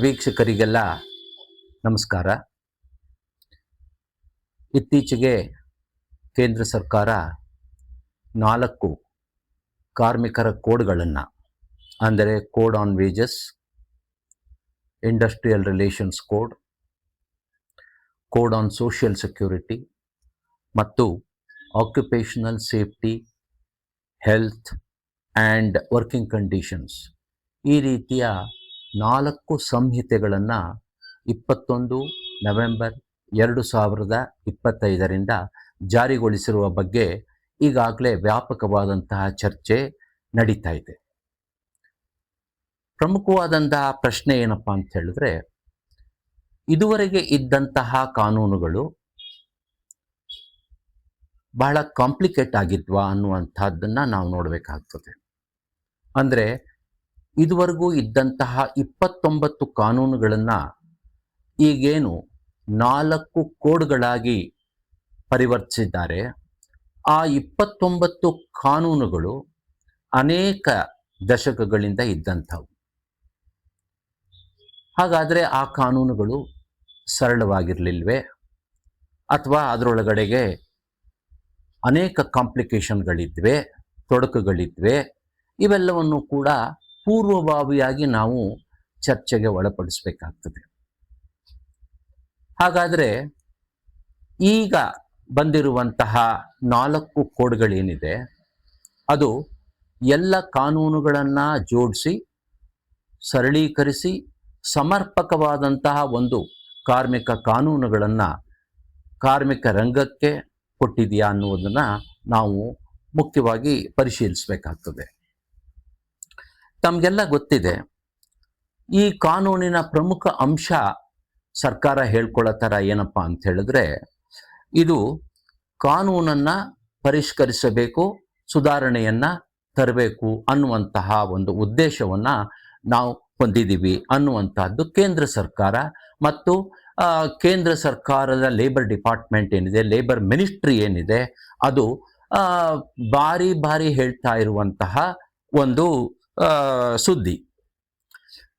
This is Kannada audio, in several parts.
ವೀಕ್ಷಕರಿಗೆಲ್ಲ ನಮಸ್ಕಾರ. ಇತ್ತೀಚೆಗೆ ಕೇಂದ್ರ ಸರ್ಕಾರ 4 ಕಾರ್ಮಿಕರ ಕೋಡ್ಗಳನ್ನು, ಅಂದರೆ code on wages, industrial relations code, code on social security ಮತ್ತು occupational safety, health and working conditions, ಈ ರೀತಿಯ 4 ಸಂಹಿತೆಗಳನ್ನು 21 ನವೆಂಬರ್ 2025 ಜಾರಿಗೊಳಿಸಿರುವ ಬಗ್ಗೆ ಈಗಾಗಲೇ ವ್ಯಾಪಕವಾದಂತಹ ಚರ್ಚೆ ನಡೀತಾ ಇದೆ. ಪ್ರಮುಖವಾದಂತಹ ಪ್ರಶ್ನೆ ಏನಪ್ಪ ಅಂತ ಹೇಳಿದ್ರೆ, ಇದುವರೆಗೆ ಇದ್ದಂತಹ ಕಾನೂನುಗಳು ಬಹಳ ಕಾಂಪ್ಲಿಕೇಟ್ ಆಗಿದ್ವಾ ಅನ್ನುವಂಥದ್ದನ್ನು ನಾವು ನೋಡಬೇಕಾಗ್ತದೆ. ಅಂದರೆ ಇದುವರೆಗೂ ಇದ್ದಂತಹ 29 ಕಾನೂನುಗಳನ್ನು ಈಗೇನು 4 ಕೋಡ್ಗಳಾಗಿ ಪರಿವರ್ತಿಸಿದ್ದಾರೆ, ಆ 29 ಕಾನೂನುಗಳು ಅನೇಕ ದಶಕಗಳಿಂದ ಇದ್ದಂಥವು. ಹಾಗಾದರೆ ಆ ಕಾನೂನುಗಳು ಸರಳವಾಗಿರಲಿಲ್ವೇ, ಅಥವಾ ಅದರೊಳಗಡೆಗೆ ಅನೇಕ ಕಾಂಪ್ಲಿಕೇಶನ್ಗಳಿದ್ವೆ, ತೊಡಕುಗಳಿದ್ವೆ? ಇವೆಲ್ಲವನ್ನು ಕೂಡ ಪೂರ್ವಭಾವಿಯಾಗಿ ನಾವು ಚರ್ಚೆಗೆ ಒಳಪಡಿಸಬೇಕಾಗ್ತದೆ. ಹಾಗಾದರೆ ಈಗ ಬಂದಿರುವಂತಹ 4 ಕೋಡ್ಗಳೇನಿದೆ, ಅದು ಎಲ್ಲ ಕಾನೂನುಗಳನ್ನು ಜೋಡಿಸಿ ಸರಳೀಕರಿಸಿ ಸಮರ್ಪಕವಾದಂತಹ ಒಂದು ಕಾರ್ಮಿಕ ಕಾನೂನುಗಳನ್ನು ಕಾರ್ಮಿಕ ರಂಗಕ್ಕೆ ಕೊಟ್ಟಿದೆಯಾ ಅನ್ನುವುದನ್ನು ನಾವು ಮುಖ್ಯವಾಗಿ ಪರಿಶೀಲಿಸಬೇಕಾಗ್ತದೆ. ತಮಗೆಲ್ಲ ಗೊತ್ತಿದೆ, ಈ ಕಾನೂನಿನ ಪ್ರಮುಖ ಅಂಶ ಸರ್ಕಾರ ಹೇಳ್ಕೊಳ್ಳೋ ಥರ ಏನಪ್ಪ ಅಂತ ಹೇಳಿದ್ರೆ, ಇದು ಕಾನೂನನ್ನು ಪರಿಷ್ಕರಿಸಬೇಕು, ಸುಧಾರಣೆಯನ್ನು ತರಬೇಕು ಅನ್ನುವಂತಹ ಒಂದು ಉದ್ದೇಶವನ್ನು ನಾವು ಹೊಂದಿದ್ದೀವಿ ಅನ್ನುವಂಥದ್ದು ಕೇಂದ್ರ ಸರ್ಕಾರ ಮತ್ತು ಕೇಂದ್ರ ಸರ್ಕಾರದ ಲೇಬರ್ ಡಿಪಾರ್ಟ್ಮೆಂಟ್ ಏನಿದೆ, ಲೇಬರ್ ಮಿನಿಸ್ಟ್ರಿ ಏನಿದೆ, ಅದು ಬಾರಿ ಹೇಳ್ತಾ ಇರುವಂತಹ ಒಂದು ಸುದ್ದಿ.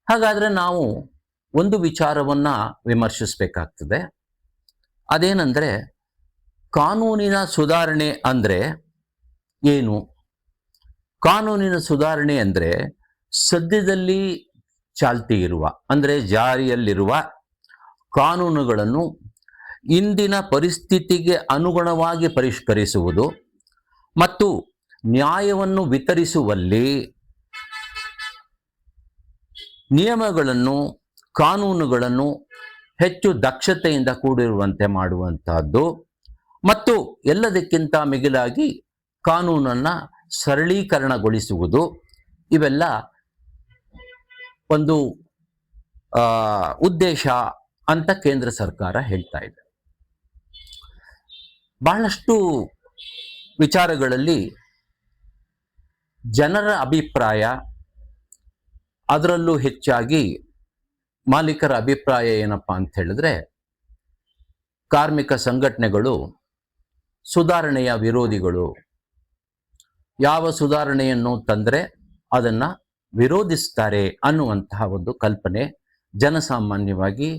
ಹಾಗಾದರೆ ನಾವು ಒಂದು ವಿಚಾರವನ್ನು ವಿಮರ್ಶಿಸಬೇಕಾಗ್ತದೆ. ಅದೇನೆಂದರೆ, ಕಾನೂನಿನ ಸುಧಾರಣೆ ಅಂದರೆ ಏನು? ಕಾನೂನಿನ ಸುಧಾರಣೆ ಅಂದರೆ ಸದ್ಯದಲ್ಲಿ ಚಾಲ್ತಿ ಇರುವ, ಅಂದರೆ ಜಾರಿಯಲ್ಲಿರುವ ಕಾನೂನುಗಳನ್ನು ಇಂದಿನ ಪರಿಸ್ಥಿತಿಗೆ ಅನುಗುಣವಾಗಿ ಪರಿಷ್ಕರಿಸುವುದು ಮತ್ತು ನ್ಯಾಯವನ್ನು ವಿತರಿಸುವಲ್ಲಿ ನಿಯಮಗಳನ್ನು, ಕಾನೂನುಗಳನ್ನು ಹೆಚ್ಚು ದಕ್ಷತೆಯಿಂದ ಕೂಡಿರುವಂತೆ ಮಾಡುವಂತಹದ್ದು ಮತ್ತು ಎಲ್ಲದಕ್ಕಿಂತ ಮಿಗಿಲಾಗಿ ಕಾನೂನನ್ನು ಸರಳೀಕರಣಗೊಳಿಸುವುದು, ಇವೆಲ್ಲ ಒಂದು ಉದ್ದೇಶ ಅಂತ ಕೇಂದ್ರ ಸರ್ಕಾರ ಹೇಳ್ತಾ ಇದೆ. ಬಹಳಷ್ಟು ವಿಚಾರಗಳಲ್ಲಿ ಜನರ ಅಭಿಪ್ರಾಯ, ಅದರಲ್ಲೂ ಹೆಚ್ಚಾಗಿ ಮಾಲೀಕರ ಅಭಿಪ್ರಾಯ ಏನಪ್ಪ ಅಂತ ಹೇಳಿದ್ರೆ, ಕಾರ್ಮಿಕ ಸಂಘಟನೆಗಳು ಸುಧಾರಣೆಯ ವಿರೋಧಿಗಳು. ಯಾವ ಸುಧಾರಣೆಯನ್ನು ತಂದರೆ ಅದನ್ನು ವಿರೋಧಿಸ್ತಾರೆ ಅನ್ನುವಂತಹ ಒಂದು ಕಲ್ಪನೆ ಜನಸಾಮಾನ್ಯವಾಗಿ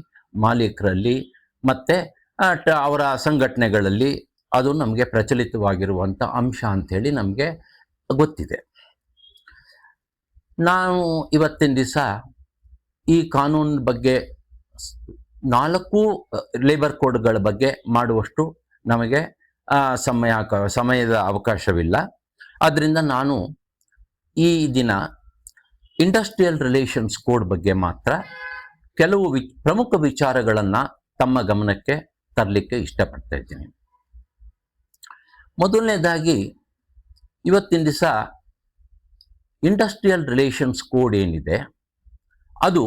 ಮಾಲೀಕರಲ್ಲಿ ಮತ್ತು ಅವರ ಸಂಘಟನೆಗಳಲ್ಲಿ ಅದು ನಮಗೆ ಪ್ರಚಲಿತವಾಗಿರುವಂಥ ಅಂಶ ಅಂಥೇಳಿ ನಮಗೆ ಗೊತ್ತಿದೆ. ನಾವು ಇವತ್ತಿನ ದಿವಸ ಈ ಕಾನೂನು ಬಗ್ಗೆ 4 ಲೇಬರ್ ಕೋಡ್ಗಳ ಬಗ್ಗೆ ಮಾಡುವಷ್ಟು ನಮಗೆ ಸಮಯದ ಅವಕಾಶವಿಲ್ಲ. ಆದ್ದರಿಂದ ನಾನು ಈ ದಿನ ಇಂಡಸ್ಟ್ರಿಯಲ್ ರಿಲೇಷನ್ಸ್ ಕೋಡ್ ಬಗ್ಗೆ ಮಾತ್ರ ಕೆಲವು ಪ್ರಮುಖ ವಿಚಾರಗಳನ್ನು ತಮ್ಮ ಗಮನಕ್ಕೆ ತರಲಿಕ್ಕೆ ಇಷ್ಟಪಡ್ತಾ ಇದ್ದೀನಿ. ಮೊದಲನೇದಾಗಿ, ಇವತ್ತಿನ ದಿವಸ ಇಂಡಸ್ಟ್ರಿಯಲ್ ರಿಲೇಷನ್ಸ್ ಕೋಡ್ ಏನಿದೆ, ಅದು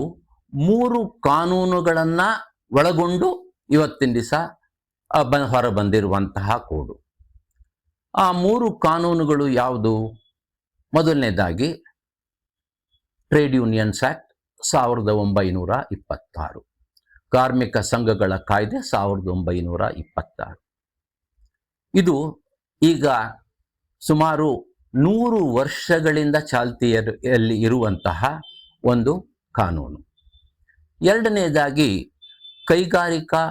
3 ಕಾನೂನುಗಳನ್ನು ಒಳಗೊಂಡು ಇವತ್ತಿನ ದಿವಸ ಹೊರಬಂದಿರುವಂತಹ ಕೋಡು. ಆ 3 ಕಾನೂನುಗಳು ಯಾವುದು? ಮೊದಲನೇದಾಗಿ ಟ್ರೇಡ್ ಯೂನಿಯನ್ಸ್ ಆ್ಯಕ್ಟ್ 1926, ಕಾರ್ಮಿಕ ಸಂಘಗಳ ಕಾಯ್ದೆ 1926. ಇದು ಈಗ ಸುಮಾರು 100 ವರ್ಷಗಳಿಂದ ಚಾಲ್ತಿಯಲ್ಲಿ ಇರುವಂತಹ ಒಂದು ಕಾನೂನು. ಎರಡನೇದಾಗಿ ಕೈಗಾರಿಕಾ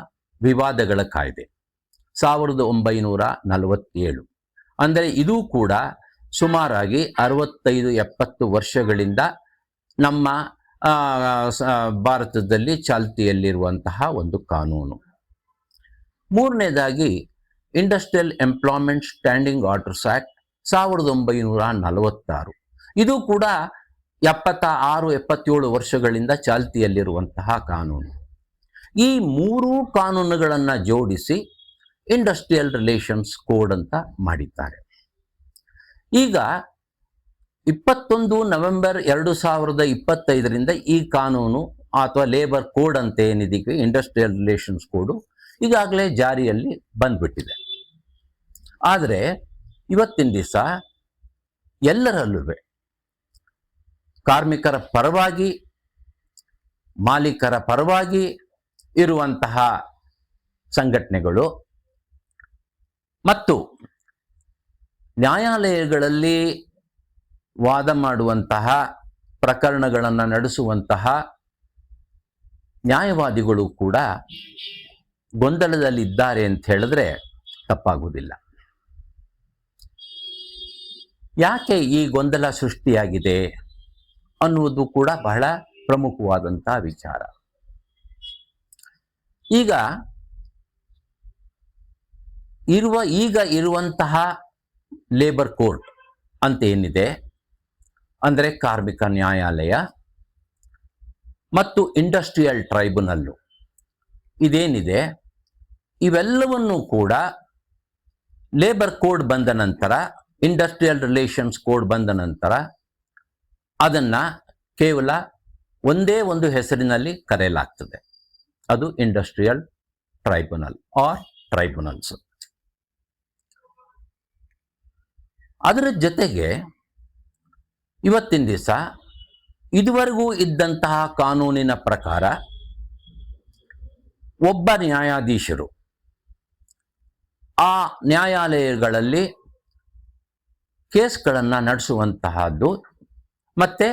ವಿವಾದಗಳ ಕಾಯ್ದೆ 1947. ಅಂದರೆ ಇದು ಕೂಡ ಸುಮಾರಾಗಿ 65-70 ವರ್ಷಗಳಿಂದ ನಮ್ಮ ಭಾರತದಲ್ಲಿ ಚಾಲ್ತಿಯಲ್ಲಿರುವಂತಹ ಒಂದು ಕಾನೂನು. ಮೂರನೇದಾಗಿ industrial employment standing orders act 1946. ಇದು ಕೂಡ 76-77 ವರ್ಷಗಳಿಂದ ಚಾಲ್ತಿಯಲ್ಲಿರುವಂತಹ ಕಾನೂನು. ಈ ಮೂರೂ ಕಾನೂನುಗಳನ್ನು ಜೋಡಿಸಿ ಇಂಡಸ್ಟ್ರಿಯಲ್ ರಿಲೇಷನ್ಸ್ ಕೋಡ್ ಅಂತ ಮಾಡಿದ್ದಾರೆ. ಈಗ 21 ನವೆಂಬರ್ 2025ರಿಂದ ಈ ಕಾನೂನು ಅಥವಾ ಲೇಬರ್ ಕೋಡ್ ಅಂತ ಏನಿದೆ, ಇಂಡಸ್ಟ್ರಿಯಲ್ ರಿಲೇಷನ್ಸ್ ಕೋಡು ಈಗಾಗಲೇ ಜಾರಿಯಲ್ಲಿ ಬಂದ್ಬಿಟ್ಟಿದೆ. ಆದರೆ ಇವತ್ತಿನ ದಿವಸ ಎಲ್ಲರಲ್ಲೂ ಕಾರ್ಮಿಕರ ಪರವಾಗಿ, ಮಾಲೀಕರ ಪರವಾಗಿ ಇರುವಂತಹ ಸಂಘಟನೆಗಳು ಮತ್ತು ನ್ಯಾಯಾಲಯಗಳಲ್ಲಿ ವಾದ ಮಾಡುವಂತಹ, ಪ್ರಕರಣಗಳನ್ನು ನಡೆಸುವಂತಹ ನ್ಯಾಯವಾದಿಗಳು ಕೂಡ ಗೊಂದಲದಲ್ಲಿದ್ದಾರೆ ಅಂತ ಹೇಳಿದ್ರೆ ತಪ್ಪಾಗುವುದಿಲ್ಲ. ಯಾಕೆ ಈ ಗೊಂದಲ ಸೃಷ್ಟಿಯಾಗಿದೆ ಅನ್ನುವುದು ಕೂಡ ಬಹಳ ಪ್ರಮುಖವಾದಂತಹ ವಿಚಾರ. ಈಗ ಇರುವಂತಹ ಲೇಬರ್ ಕೋರ್ಟ್ ಅಂತ ಏನಿದೆ, ಅಂದರೆ ಕಾರ್ಮಿಕ ನ್ಯಾಯಾಲಯ ಮತ್ತು ಇಂಡಸ್ಟ್ರಿಯಲ್ ಟ್ರೈಬ್ಯುನಲ್ಲು ಇದೇನಿದೆ, ಇವೆಲ್ಲವನ್ನೂ ಕೂಡ ಲೇಬರ್ ಕೋಡ್ ಬಂದ ನಂತರ, ಇಂಡಸ್ಟ್ರಿಯಲ್ ರಿಲೇಷನ್ಸ್ ಕೋಡ್ ಬಂದ ನಂತರ ಅದನ್ನು ಕೇವಲ ಒಂದೇ ಒಂದು ಹೆಸರಿನಲ್ಲಿ ಕರೆಯಲಾಗ್ತದೆ. ಅದು ಇಂಡಸ್ಟ್ರಿಯಲ್ ಟ್ರೈಬ್ಯುನಲ್ ಆರ್ ಟ್ರೈಬ್ಯುನಲ್ಸ್. ಅದರ ಜೊತೆಗೆ ಇವತ್ತಿನ ದಿವಸ ಇದುವರೆಗೂ ಇದ್ದಂತಹ ಕಾನೂನಿನ ಪ್ರಕಾರ ಒಬ್ಬ ನ್ಯಾಯಾಧೀಶರು ಆ ನ್ಯಾಯಾಲಯಗಳಲ್ಲಿ ಕೇಸ್ಗಳನ್ನು ನಡೆಸುವಂತಹದ್ದು ಮತ್ತೆ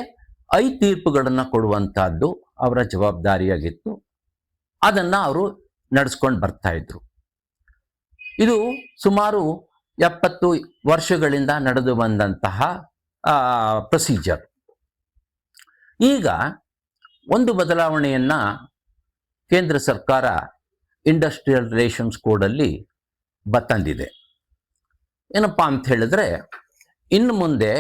5 ತೀರ್ಪುಗಳನ್ನು ಕೊಡುವಂತಹದ್ದು ಅವರ ಜವಾಬ್ದಾರಿಯಾಗಿತ್ತು. ಅದನ್ನು ಅವರು ನಡೆಸ್ಕೊಂಡು ಬರ್ತಾ ಇದ್ರು. ಇದು ಸುಮಾರು 70 ವರ್ಷಗಳಿಂದ ನಡೆದು ಬಂದಂತಹ ಪ್ರೊಸೀಜರ್. ಈಗ ಒಂದು ಬದಲಾವಣೆಯನ್ನು ಕೇಂದ್ರ ಸರ್ಕಾರ ಇಂಡಸ್ಟ್ರಿಯಲ್ ರಿಲೇಷನ್ಸ್ ಕೋಡಲ್ಲಿ ತಂದಿದೆ. ಏನಪ್ಪ ಅಂತ ಹೇಳಿದ್ರೆ, ಇನ್ನು ಮುಂದೆ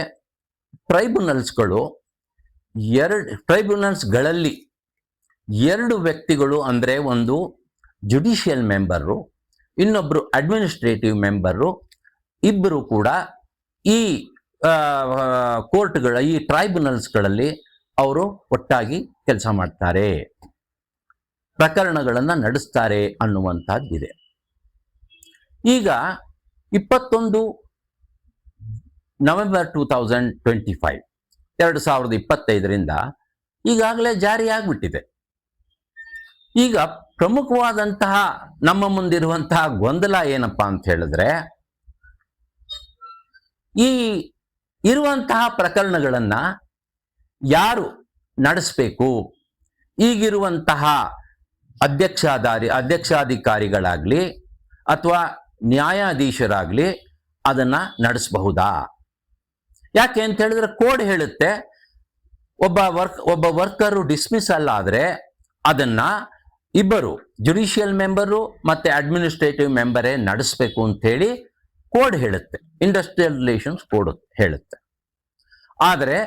ಟ್ರೈಬ್ಯುನಲ್ಸ್ಗಳಲ್ಲಿ 2 ವ್ಯಕ್ತಿಗಳು, ಅಂದರೆ ಒಂದು ಜುಡಿಷಿಯಲ್ ಮೆಂಬರು, ಇನ್ನೊಬ್ಬರು ಅಡ್ಮಿನಿಸ್ಟ್ರೇಟಿವ್ ಮೆಂಬರು, ಇಬ್ಬರು ಕೂಡ ಈ ಕೋರ್ಟ್ಗಳ, ಈ ಟ್ರೈಬ್ಯುನಲ್ಸ್ಗಳಲ್ಲಿ ಅವರು ಒಟ್ಟಾಗಿ ಕೆಲಸ ಮಾಡ್ತಾರೆ, ಪ್ರಕರಣಗಳನ್ನು ನಡೆಸ್ತಾರೆ ಅನ್ನುವಂಥದ್ದಿದೆ. ಈಗ 21 ನವೆಂಬರ್ 2025ರಿಂದ ಈಗಾಗಲೇ ಜಾರಿಯಾಗ್ಬಿಟ್ಟಿದೆ. ಈಗ ಪ್ರಮುಖವಾದಂತಹ ನಮ್ಮ ಮುಂದಿರುವಂತಹ ಗೊಂದಲ ಏನಪ್ಪ ಅಂತ ಹೇಳಿದ್ರೆ, ಈ ಇರುವಂತಹ ಪ್ರಕರಣಗಳನ್ನು ಯಾರು ನಡೆಸಬೇಕು? ಈಗಿರುವಂತಹ ಅಧ್ಯಕ್ಷಾಧಿಕಾರಿಗಳಾಗಲಿ ಅಥವಾ ನ್ಯಾಯಾಧೀಶರಾಗಲಿ ಅದನ್ನು ನಡೆಸಬಹುದಾ? ಯಾಕೆ ಅಂತ ಹೇಳಿದ್ರೆ, ಕೋಡ್ ಹೇಳುತ್ತೆ ಒಬ್ಬ ವರ್ಕರು ಡಿಸ್ಮಿಸಲ್ ಆದರೆ ಅದನ್ನು ಇಬ್ಬರು ಜುಡಿಷಿಯಲ್ ಮೆಂಬರು ಮತ್ತು ಅಡ್ಮಿನಿಸ್ಟ್ರೇಟಿವ್ ಮೆಂಬರೇ ನಡೆಸಬೇಕು ಅಂತೇಳಿ ಕೋಡ್ ಹೇಳುತ್ತೆ, ಇಂಡಸ್ಟ್ರಿಯಲ್ ರಿಲೇಷನ್ಸ್ ಕೋಡ್ ಹೇಳುತ್ತೆ. ಆದರೆ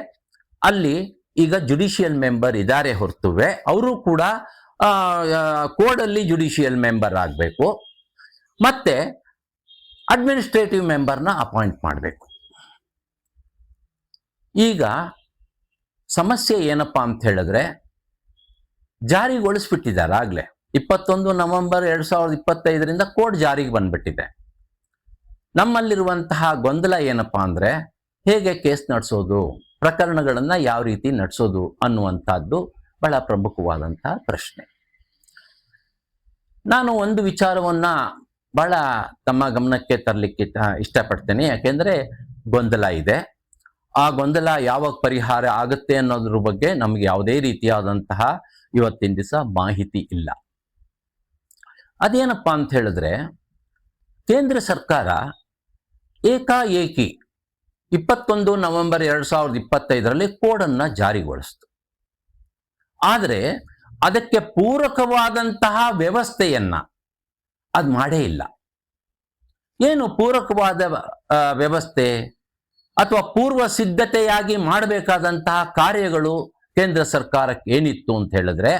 ಅಲ್ಲಿ ಈಗ ಜುಡಿಷಿಯಲ್ ಮೆಂಬರ್ ಇದ್ದಾರೆ ಹೊರತುವೆ, ಅವರು ಕೂಡ ಕೋಡಲ್ಲಿ ಜುಡಿಷಿಯಲ್ ಮೆಂಬರ್ ಆಗಬೇಕು, ಮತ್ತೆ ಅಡ್ಮಿನಿಸ್ಟ್ರೇಟಿವ್ ಮೆಂಬರ್ನ ಅಪಾಯಿಂಟ್ ಮಾಡಬೇಕು. ಈಗ ಸಮಸ್ಯೆ ಏನಪ್ಪಾ ಅಂತ ಹೇಳಿದ್ರೆ, ಜಾರಿಗೊಳಿಸ್ಬಿಟ್ಟಿದ್ದಾರೆ ಆಗಲೇ 21 ನವೆಂಬರ್ 2025ರಿಂದ ಕೋಡ್ ಜಾರಿಗೆ ಬಂದ್ಬಿಟ್ಟಿದೆ. ನಮ್ಮಲ್ಲಿರುವಂತಹ ಗೊಂದಲ ಏನಪ್ಪಾ ಅಂದ್ರೆ, ಹೇಗೆ ಕೇಸ್ ನಡೆಸೋದು, ಪ್ರಕರಣಗಳನ್ನು ಯಾವ ರೀತಿ ನಡೆಸೋದು ಅನ್ನುವಂಥದ್ದು ಬಹಳ ಪ್ರಮುಖವಾದಂತಹ ಪ್ರಶ್ನೆ. ನಾನು ಒಂದು ವಿಚಾರವನ್ನ ಬಹಳ ತಮ್ಮ ಗಮನಕ್ಕೆ ತರಲಿಕ್ಕೆ ಇಷ್ಟಪಡ್ತೇನೆ. ಯಾಕೆಂದ್ರೆ ಗೊಂದಲ ಇದೆ. ಆ ಗೊಂದಲ ಯಾವಾಗ ಪರಿಹಾರ ಆಗುತ್ತೆ ಅನ್ನೋದ್ರ ಬಗ್ಗೆ ನಮ್ಗೆ ಯಾವುದೇ ರೀತಿಯಾದಂತಹ ಇವತ್ತಿನ ದಿವಸ ಮಾಹಿತಿ ಇಲ್ಲ. ಅದೇನಪ್ಪ ಅಂತ ಹೇಳಿದ್ರೆ, ಕೇಂದ್ರ ಸರ್ಕಾರ ಏಕಾಏಕಿ 21 ನವೆಂಬರ್ 2025ರಲ್ಲಿ ಕೋಡನ್ನು ಜಾರಿಗೊಳಿಸಿತು. ಆದರೆ ಅದಕ್ಕೆ ಪೂರಕವಾದಂತಹ ವ್ಯವಸ್ಥೆಯನ್ನ ಅದು ಮಾಡೇ ಇಲ್ಲ. ಏನು ಪೂರಕವಾದ ವ್ಯವಸ್ಥೆ ಅಥವಾ ಪೂರ್ವ ಸಿದ್ಧತೆಯಾಗಿ ಮಾಡಬೇಕಾದಂತಹ ಕಾರ್ಯಗಳು ಕೇಂದ್ರ ಸರ್ಕಾರಕ್ಕೆ ಏನಿತ್ತು ಅಂತ ಹೇಳಿದ್ರೆ,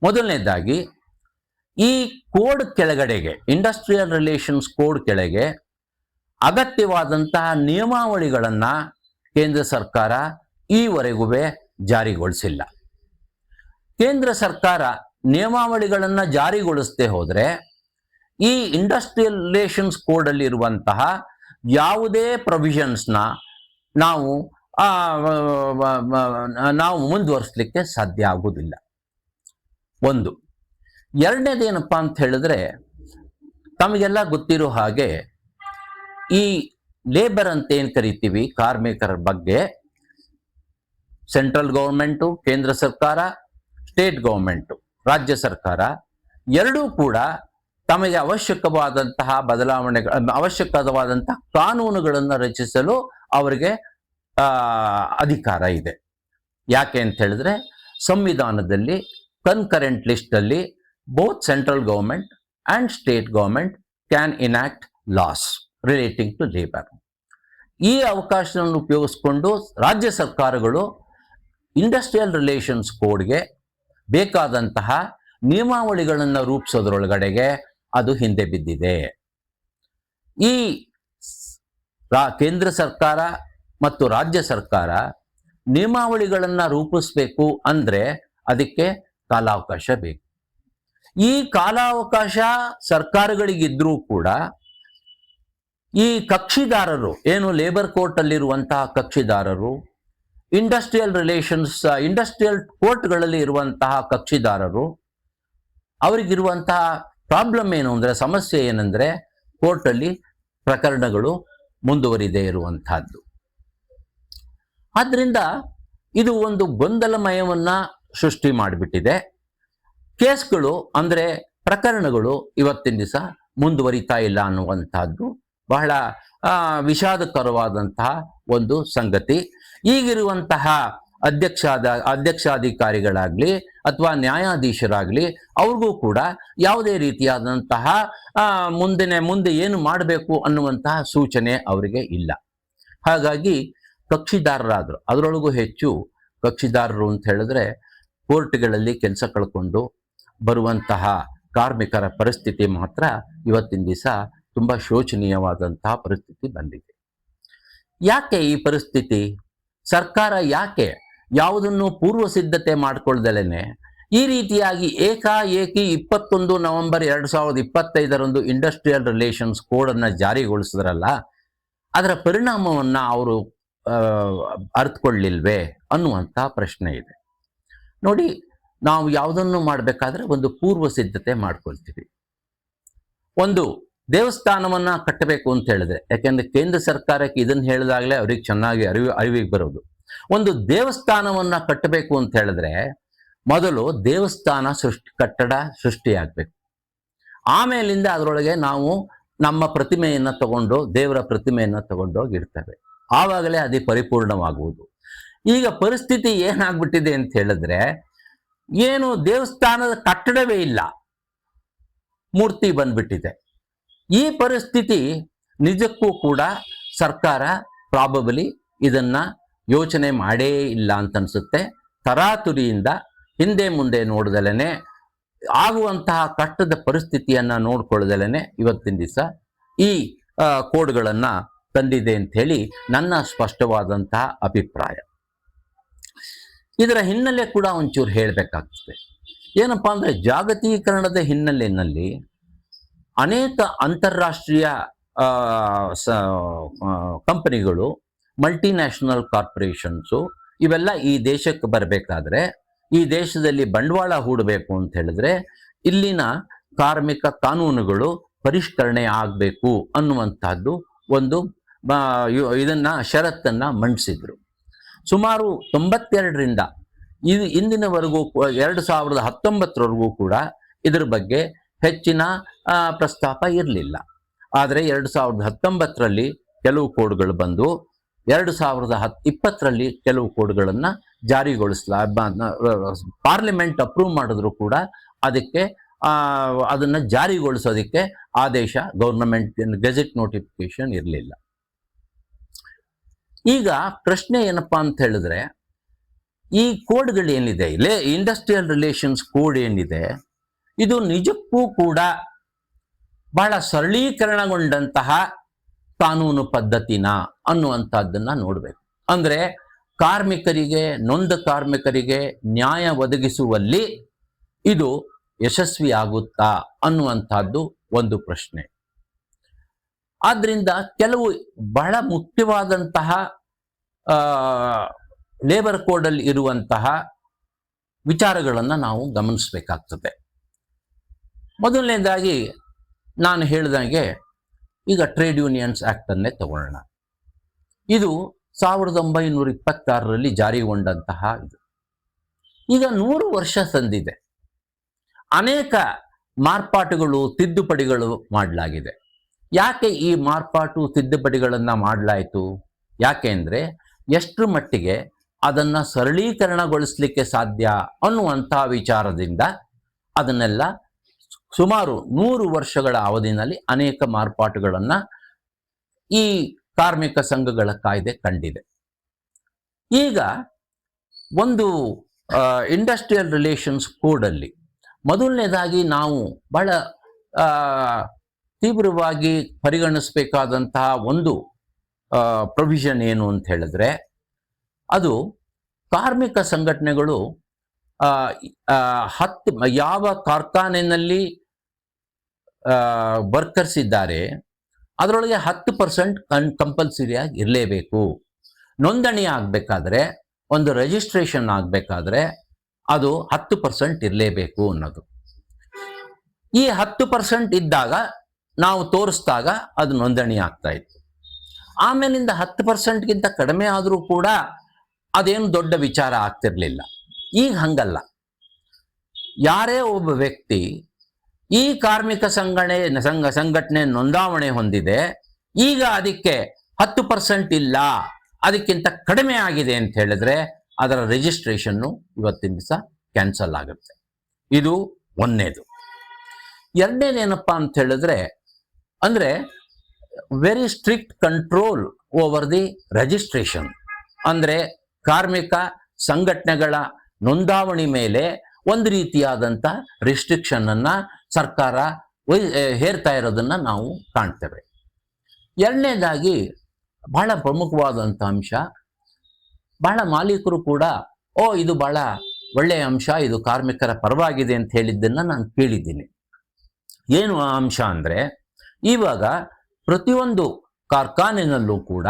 ಮೊದಲನೇದಾಗಿ ಈ ಕೋಡ್ ಕೆಳಗಡೆಗೆ, ಇಂಡಸ್ಟ್ರಿಯಲ್ ರಿಲೇಷನ್ಸ್ ಕೋಡ್ ಕೆಳಗೆ ಅಗತ್ಯವಾದಂತಹ ನಿಯಮಾವಳಿಗಳನ್ನು ಕೇಂದ್ರ ಸರ್ಕಾರ ಈವರೆಗೂ ಜಾರಿಗೊಳಿಸಿಲ್ಲ. ಕೇಂದ್ರ ಸರ್ಕಾರ ನಿಯಮಾವಳಿಗಳನ್ನು ಜಾರಿಗೊಳಿಸದೆ ಹೋದರೆ ಈ ಇಂಡಸ್ಟ್ರಿಯಲ್ ರಿಲೇಷನ್ಸ್ ಕೋಡ್ ಅಲ್ಲಿ ಇರುವಂತಹ ಯಾವುದೇ ಪ್ರೊವಿಷನ್ಸ್ನ ನಾವು ಮುಂದುವರಿಸಲಿಕ್ಕೆ ಸಾಧ್ಯ ಆಗುವುದಿಲ್ಲ. ಒಂದು. ಎರಡನೇದೇನಪ್ಪ ಅಂತ ಹೇಳಿದ್ರೆ, ತಮಗೆಲ್ಲ ಗೊತ್ತಿರೋ ಹಾಗೆ ಈ ಲೇಬರ್ ಅಂತ ಏನು ಕರಿತೀವಿ, ಕಾರ್ಮಿಕರ ಬಗ್ಗೆ ಸೆಂಟ್ರಲ್ ಗೌರ್ಮೆಂಟು, ಕೇಂದ್ರ ಸರ್ಕಾರ, ಸ್ಟೇಟ್ ಗೌರ್ಮೆಂಟು, ರಾಜ್ಯ ಸರ್ಕಾರ ಎರಡೂ ಕೂಡ ತಮಗೆ ಅವಶ್ಯಕವಾದಂತಹ ಅವಶ್ಯಕವಾದಂತಹ ಕಾನೂನುಗಳನ್ನು ರಚಿಸಲು ಅವರಿಗೆ ಅಧಿಕಾರ ಇದೆ. ಯಾಕೆ ಅಂತ ಹೇಳಿದ್ರೆ, ಸಂವಿಧಾನದಲ್ಲಿ ಕನ್ಕರೆಂಟ್ ಲಿಸ್ಟಲ್ಲಿ both central government and state government can enact laws relating to labour. ಈ ಅವಕಾಶವನ್ನು ಉಪಯೋಗಿಸ್ಕೊಂಡು ರಾಜ್ಯ ಸರ್ಕಾರಗಳು ಇಂಡಸ್ಟ್ರಿಯಲ್ ರಿಲೇಷನ್ಸ್ ಕೋಡ್ಗೆ ಬೇಕಾದಂತಹ ನಿಯಮಾವಳಿಗಳನ್ನು ರೂಪಿಸೋದ್ರೊಳಗಡೆಗೆ ಅದು ಹಿಂದೆ ಬಿದ್ದಿದೆ. ಈ ಕೇಂದ್ರ ಸರ್ಕಾರ ಮತ್ತು ರಾಜ್ಯ ಸರ್ಕಾರ ನಿಯಮಾವಳಿಗಳನ್ನು ರೂಪಿಸಬೇಕು ಅಂದರೆ ಅದಕ್ಕೆ ಕಾಲಾವಕಾಶ ಬೇಕು. ಈ ಕಾಲಾವಕಾಶ ಸರ್ಕಾರಗಳಿಗಿದ್ರೂ ಕೂಡ ಈ ಕಕ್ಷಿದಾರರು, ಏನು ಲೇಬರ್ ಕೋರ್ಟ್ ಅಲ್ಲಿರುವಂತಹ ಕಕ್ಷಿದಾರರು, ಇಂಡಸ್ಟ್ರಿಯಲ್ ಕೋರ್ಟ್ಗಳಲ್ಲಿ ಇರುವಂತಹ ಕಕ್ಷಿದಾರರು, ಅವರಿಗಿರುವಂತಹ ಪ್ರಾಬ್ಲಮ್ ಏನು ಅಂದರೆ, ಸಮಸ್ಯೆ ಏನಂದರೆ, ಕೋರ್ಟಲ್ಲಿ ಪ್ರಕರಣಗಳು ಮುಂದುವರಿದೇ ಇರುವಂತಹದ್ದು. ಆದ್ದರಿಂದ ಇದು ಒಂದು ಗೊಂದಲಮಯವನ್ನ ಸೃಷ್ಟಿ ಮಾಡಿಬಿಟ್ಟಿದೆ. ಕೇಸ್ಗಳು ಅಂದರೆ ಪ್ರಕರಣಗಳು ಇವತ್ತಿನ ದಿವಸ ಮುಂದುವರಿತಾ ಇಲ್ಲ ಅನ್ನುವಂಥದ್ದು ಬಹಳ ವಿಷಾದಕರವಾದಂತಹ ಒಂದು ಸಂಗತಿ. ಈಗಿರುವಂತಹ ಅಧ್ಯಕ್ಷಾಧಿಕಾರಿಗಳಾಗಲಿ ಅಥವಾ ನ್ಯಾಯಾಧೀಶರಾಗಲಿ ಅವ್ರಿಗೂ ಕೂಡ ಯಾವುದೇ ರೀತಿಯಾದಂತಹ ಮುಂದೆ ಏನು ಮಾಡಬೇಕು ಅನ್ನುವಂತಹ ಸೂಚನೆ ಅವರಿಗೆ ಇಲ್ಲ. ಹಾಗಾಗಿ ಕಕ್ಷಿದಾರರಾದರು, ಅದರೊಳಗೂ ಹೆಚ್ಚು ಕಕ್ಷಿದಾರರು ಅಂತ ಹೇಳಿದ್ರೆ ಕೋರ್ಟ್ಗಳಲ್ಲಿ ಕೆಲಸ ಕಳ್ಕೊಂಡು ಬರುವಂತಹ ಕಾರ್ಮಿಕರ ಪರಿಸ್ಥಿತಿ ಮಾತ್ರ ಇವತ್ತಿನ ದಿವಸ ತುಂಬ ಶೋಚನೀಯವಾದಂತಹ ಪರಿಸ್ಥಿತಿ ಬಂದಿದೆ. ಯಾಕೆ ಈ ಪರಿಸ್ಥಿತಿ? ಸರ್ಕಾರ ಯಾಕೆ ಯಾವುದನ್ನು ಪೂರ್ವ ಸಿದ್ಧತೆ ಮಾಡಿಕೊಳ್ಳದಲೇನೆ ಈ ರೀತಿಯಾಗಿ ಏಕಾಏಕಿ 21 ನವೆಂಬರ್ 2025ರಂದು ಇಂಡಸ್ಟ್ರಿಯಲ್ ರಿಲೇಷನ್ಸ್ ಕೋಡನ್ನು ಜಾರಿಗೊಳಿಸಿದ್ರಲ್ಲ, ಅದರ ಪರಿಣಾಮವನ್ನು ಅವರು ಅರ್ಥಕೊಳ್ಳಿಲ್ವೇ ಅನ್ನುವಂಥ ಪ್ರಶ್ನೆ ಇದೆ. ನೋಡಿ, ನಾವು ಯಾವುದನ್ನು ಮಾಡಬೇಕಾದ್ರೆ ಒಂದು ಪೂರ್ವ ಸಿದ್ಧತೆ ಮಾಡ್ಕೊಳ್ತೀವಿ. ಒಂದು ದೇವಸ್ಥಾನವನ್ನು ಕಟ್ಟಬೇಕು ಅಂತ ಹೇಳಿದ್ರೆ, ಯಾಕೆಂದರೆ ಕೇಂದ್ರ ಸರ್ಕಾರಕ್ಕೆ ಇದನ್ನು ಹೇಳಿದಾಗಲೇ ಅವ್ರಿಗೆ ಚೆನ್ನಾಗಿ ಅರಿವಿಗೆ ಬರೋದು. ಒಂದು ದೇವಸ್ಥಾನವನ್ನು ಕಟ್ಟಬೇಕು ಅಂತ ಹೇಳಿದ್ರೆ ಮೊದಲು ದೇವಸ್ಥಾನ ಕಟ್ಟಡ ಸೃಷ್ಟಿಯಾಗಬೇಕು. ಆಮೇಲಿಂದ ಅದರೊಳಗೆ ನಾವು ನಮ್ಮ ಪ್ರತಿಮೆಯನ್ನು ತಗೊಂಡು, ದೇವರ ಪ್ರತಿಮೆಯನ್ನು ತಗೊಂಡೋಗಿ ಇಡ್ತೇವೆ. ಆವಾಗಲೇ ಅದು ಪರಿಪೂರ್ಣವಾಗುವುದು. ಈಗ ಪರಿಸ್ಥಿತಿ ಏನಾಗ್ಬಿಟ್ಟಿದೆ ಅಂತ ಹೇಳಿದ್ರೆ, ಏನು ದೇವಸ್ಥಾನದ ಕಟ್ಟಡವೇ ಇಲ್ಲ, ಮೂರ್ತಿ ಬಂದ್ಬಿಟ್ಟಿದೆ. ಈ ಪರಿಸ್ಥಿತಿ ನಿಜಕ್ಕೂ ಕೂಡ ಸರ್ಕಾರ ಪ್ರಾಬಬಲಿ ಇದನ್ನ ಯೋಚನೆ ಮಾಡೇ ಇಲ್ಲ ಅಂತ ಅನ್ಸುತ್ತೆ. ತರಾತುರಿಯಿಂದ ಹಿಂದೆ ಮುಂದೆ ನೋಡ್ದಲೇನೆ, ಆಗುವಂತಹ ಕಷ್ಟದ ಪರಿಸ್ಥಿತಿಯನ್ನ ನೋಡ್ಕೊಳ್ಳದಲೇನೆ ಇವತ್ತಿನ ದಿವಸ ಈ ಕೋಡ್ಗಳನ್ನು ತಂದಿದೆ ಅಂತ ಹೇಳಿ ನನ್ನ ಸ್ಪಷ್ಟವಾದಂತಹ ಅಭಿಪ್ರಾಯ. ಇದರ ಹಿನ್ನೆಲೆ ಕೂಡ ಒಂಚೂರು ಹೇಳಬೇಕಾಗ್ತದೆ. ಏನಪ್ಪಾ ಅಂದರೆ, ಜಾಗತೀಕರಣದ ಹಿನ್ನೆಲೆಯಲ್ಲಿ ಅನೇಕ ಅಂತಾರಾಷ್ಟ್ರೀಯ ಕಂಪನಿಗಳು, ಮಲ್ಟಿನ್ಯಾಷನಲ್ ಕಾರ್ಪೊರೇಷನ್ಸು ಇವೆಲ್ಲ ಈ ದೇಶಕ್ಕೆ ಬರಬೇಕಾದ್ರೆ, ಈ ದೇಶದಲ್ಲಿ ಬಂಡವಾಳ ಹೂಡಬೇಕು ಅಂತ ಹೇಳಿದ್ರೆ ಇಲ್ಲಿನ ಕಾರ್ಮಿಕ ಕಾನೂನುಗಳು ಪರಿಷ್ಕರಣೆ ಆಗಬೇಕು ಅನ್ನುವಂಥದ್ದು ಒಂದು ಇದನ್ನ ಷರತ್ತನ್ನು ಮಂಡಿಸಿದ್ರು. ಸುಮಾರು 92ರಿಂದ ಇದು ಇಂದಿನವರೆಗೂ 2019 ಕೂಡ ಇದರ ಬಗ್ಗೆ ಹೆಚ್ಚಿನ ಪ್ರಸ್ತಾಪ ಇರಲಿಲ್ಲ. ಆದರೆ 2019 ಕೆಲವು ಕೋಡ್ಗಳು ಬಂದು 2020 ಕೆಲವು ಕೋಡ್ಗಳನ್ನು ಪಾರ್ಲಿಮೆಂಟ್ ಅಪ್ರೂವ್ ಮಾಡಿದ್ರು ಕೂಡ ಅದಕ್ಕೆ ಅದನ್ನು ಜಾರಿಗೊಳಿಸೋದಕ್ಕೆ ಆದೇಶ ಗೌರ್ನಮೆಂಟ್ ಗೆಜೆಟ್ ನೋಟಿಫಿಕೇಶನ್ ಇರಲಿಲ್ಲ. ಈಗ ಪ್ರಶ್ನೆ ಏನಪ್ಪಾ ಅಂತ ಹೇಳಿದ್ರೆ, ಈ ಕೋಡ್ಗಳೇನಿದೆ ಇಂಡಸ್ಟ್ರಿಯಲ್ ರಿಲೇಷನ್ಸ್ ಕೋಡ್ ಏನಿದೆ, ಇದು ನಿಜಕ್ಕೂ ಕೂಡ ಬಹಳ ಸರಳೀಕರಣಗೊಂಡಂತಹ ಕಾನೂನು ಪದ್ಧತಿನ ಅನ್ನುವಂಥದ್ದನ್ನ ನೋಡಬೇಕು. ಅಂದ್ರೆ ಕಾರ್ಮಿಕರಿಗೆ, ನೊಂದ ಕಾರ್ಮಿಕರಿಗೆ ನ್ಯಾಯ ಒದಗಿಸುವಲ್ಲಿ ಇದು ಯಶಸ್ವಿಯಾಗುತ್ತಾ ಅನ್ನುವಂಥದ್ದು ಒಂದು ಪ್ರಶ್ನೆ. ಆದ್ರಿಂದ ಕೆಲವು ಬಹಳ ಮುಖ್ಯವಾದಂತಹ ಲೇಬರ್ ಕೋಡಲ್ಲಿ ಇರುವಂತಹ ವಿಚಾರಗಳನ್ನು ನಾವು ಗಮನಿಸಬೇಕಾಗ್ತದೆ. ಮೊದಲನೇದಾಗಿ ನಾನು ಹೇಳಿದಂಗೆ ಈಗ ಟ್ರೇಡ್ ಯೂನಿಯನ್ಸ್ ಆಕ್ಟ್ ಅನ್ನೇ ತಗೊಳ್ಳೋಣ. ಇದು 1926 ಜಾರಿಗೊಂಡಂತಹ ಇದು ಈಗ 100 ವರ್ಷ ಸಂದಿದೆ. ಅನೇಕ ಮಾರ್ಪಾಟುಗಳು, ತಿದ್ದುಪಡಿಗಳು ಮಾಡಲಾಗಿದೆ. ಯಾಕೆ ಈ ಮಾರ್ಪಾಟು ತಿದ್ದುಪಡಿಗಳನ್ನು ಮಾಡಲಾಯಿತು? ಯಾಕೆ ಅಂದರೆ ಎಷ್ಟರ ಮಟ್ಟಿಗೆ ಅದನ್ನು ಸರಳೀಕರಣಗೊಳಿಸಲಿಕ್ಕೆ ಸಾಧ್ಯ ಅನ್ನುವಂಥ ವಿಚಾರದಿಂದ ಅದನ್ನೆಲ್ಲ ಸುಮಾರು 100 ವರ್ಷಗಳ ಅವಧಿನಲ್ಲಿ ಅನೇಕ ಮಾರ್ಪಾಟುಗಳನ್ನು ಈ ಕಾರ್ಮಿಕ ಸಂಘಗಳ ಕಾಯ್ದೆ ಕಂಡಿದೆ. ಈಗ ಒಂದು ಇಂಡಸ್ಟ್ರಿಯಲ್ ರಿಲೇಷನ್ಸ್ ಕೋಡಲ್ಲಿ ಮೊದಲನೇದಾಗಿ ನಾವು ಬಹಳ ತೀವ್ರವಾಗಿ ಪರಿಗಣಿಸಬೇಕಾದಂತಹ ಒಂದು ಪ್ರೊವಿಷನ್ ಏನು ಅಂತ ಹೇಳಿದ್ರೆ, ಅದು ಕಾರ್ಮಿಕ ಸಂಘಟನೆಗಳು ಯಾವ ಕಾರ್ಖಾನೆಯಲ್ಲಿ ವರ್ಕರ್ಸ್ ಇದ್ದಾರೆ ಅದರೊಳಗೆ 10% ಕಂಪಲ್ಸರಿಯಾಗಿ ಇರಲೇಬೇಕು. ನೋಂದಣಿ ಆಗಬೇಕಾದ್ರೆ, ಒಂದು ರಿಜಿಸ್ಟ್ರೇಷನ್ ಆಗಬೇಕಾದ್ರೆ ಅದು 10% ಇರಲೇಬೇಕು ಅನ್ನೋದು. ಈ 10% ಇದ್ದಾಗ ನಾವು ತೋರಿಸಿದಾಗ ಅದು ನೋಂದಣಿ ಆಗ್ತಾ ಇತ್ತು. ಆಮೇಲಿಂದ 10%ಗಿಂತ ಕಡಿಮೆ ಆದರೂ ಕೂಡ ಅದೇನು ದೊಡ್ಡ ವಿಚಾರ ಆಗ್ತಿರ್ಲಿಲ್ಲ. ಈಗ ಹಂಗಲ್ಲ. ಯಾರೇ ಒಬ್ಬ ವ್ಯಕ್ತಿ ಈ ಕಾರ್ಮಿಕ ಸಂಘಟನೆ ನೋಂದಾವಣೆ ಹೊಂದಿದೆ, ಈಗ ಅದಕ್ಕೆ 10% ಇಲ್ಲ, ಅದಕ್ಕಿಂತ ಕಡಿಮೆ ಆಗಿದೆ ಅಂತ ಹೇಳಿದ್ರೆ ಅದರ ರಿಜಿಸ್ಟ್ರೇಷನ್ನು ಇವತ್ತಿನ ದಿವಸ ಕ್ಯಾನ್ಸಲ್ ಆಗುತ್ತೆ. ಇದು ಒಂದನೇದು. ಎರಡನೇದೇನಪ್ಪ ಅಂತ ಹೇಳಿದ್ರೆ, ಅಂದರೆ very strict control over the registration. ಅಂದರೆ ಕಾರ್ಮಿಕ ಸಂಘಟನೆಗಳ ನೋಂದಾವಣಿ ಮೇಲೆ ಒಂದು ರೀತಿಯಾದಂಥ ರಿಸ್ಟ್ರಿಕ್ಷನ್ ಅನ್ನ ಸರ್ಕಾರ ಹೇರ್ತಾ ಇರೋದನ್ನ ನಾವು ಕಾಣ್ತೇವೆ. ಎರಡನೇದಾಗಿ ಬಹಳ ಪ್ರಮುಖವಾದಂಥ ಅಂಶ, ಬಹಳ ಮಾಲೀಕರು ಕೂಡ ಇದು ಬಹಳ ಒಳ್ಳೆಯ ಅಂಶ, ಇದು ಕಾರ್ಮಿಕರ ಪರವಾಗಿದೆ ಅಂತ ಹೇಳಿದ್ದನ್ನು ನಾನು ಕೇಳಿದ್ದೀನಿ. ಏನು ಆ ಅಂಶ ಅಂದರೆ, ಇವಾಗ ಪ್ರತಿಯೊಂದು ಕಾರ್ಖಾನೆಯಲ್ಲೂ ಕೂಡ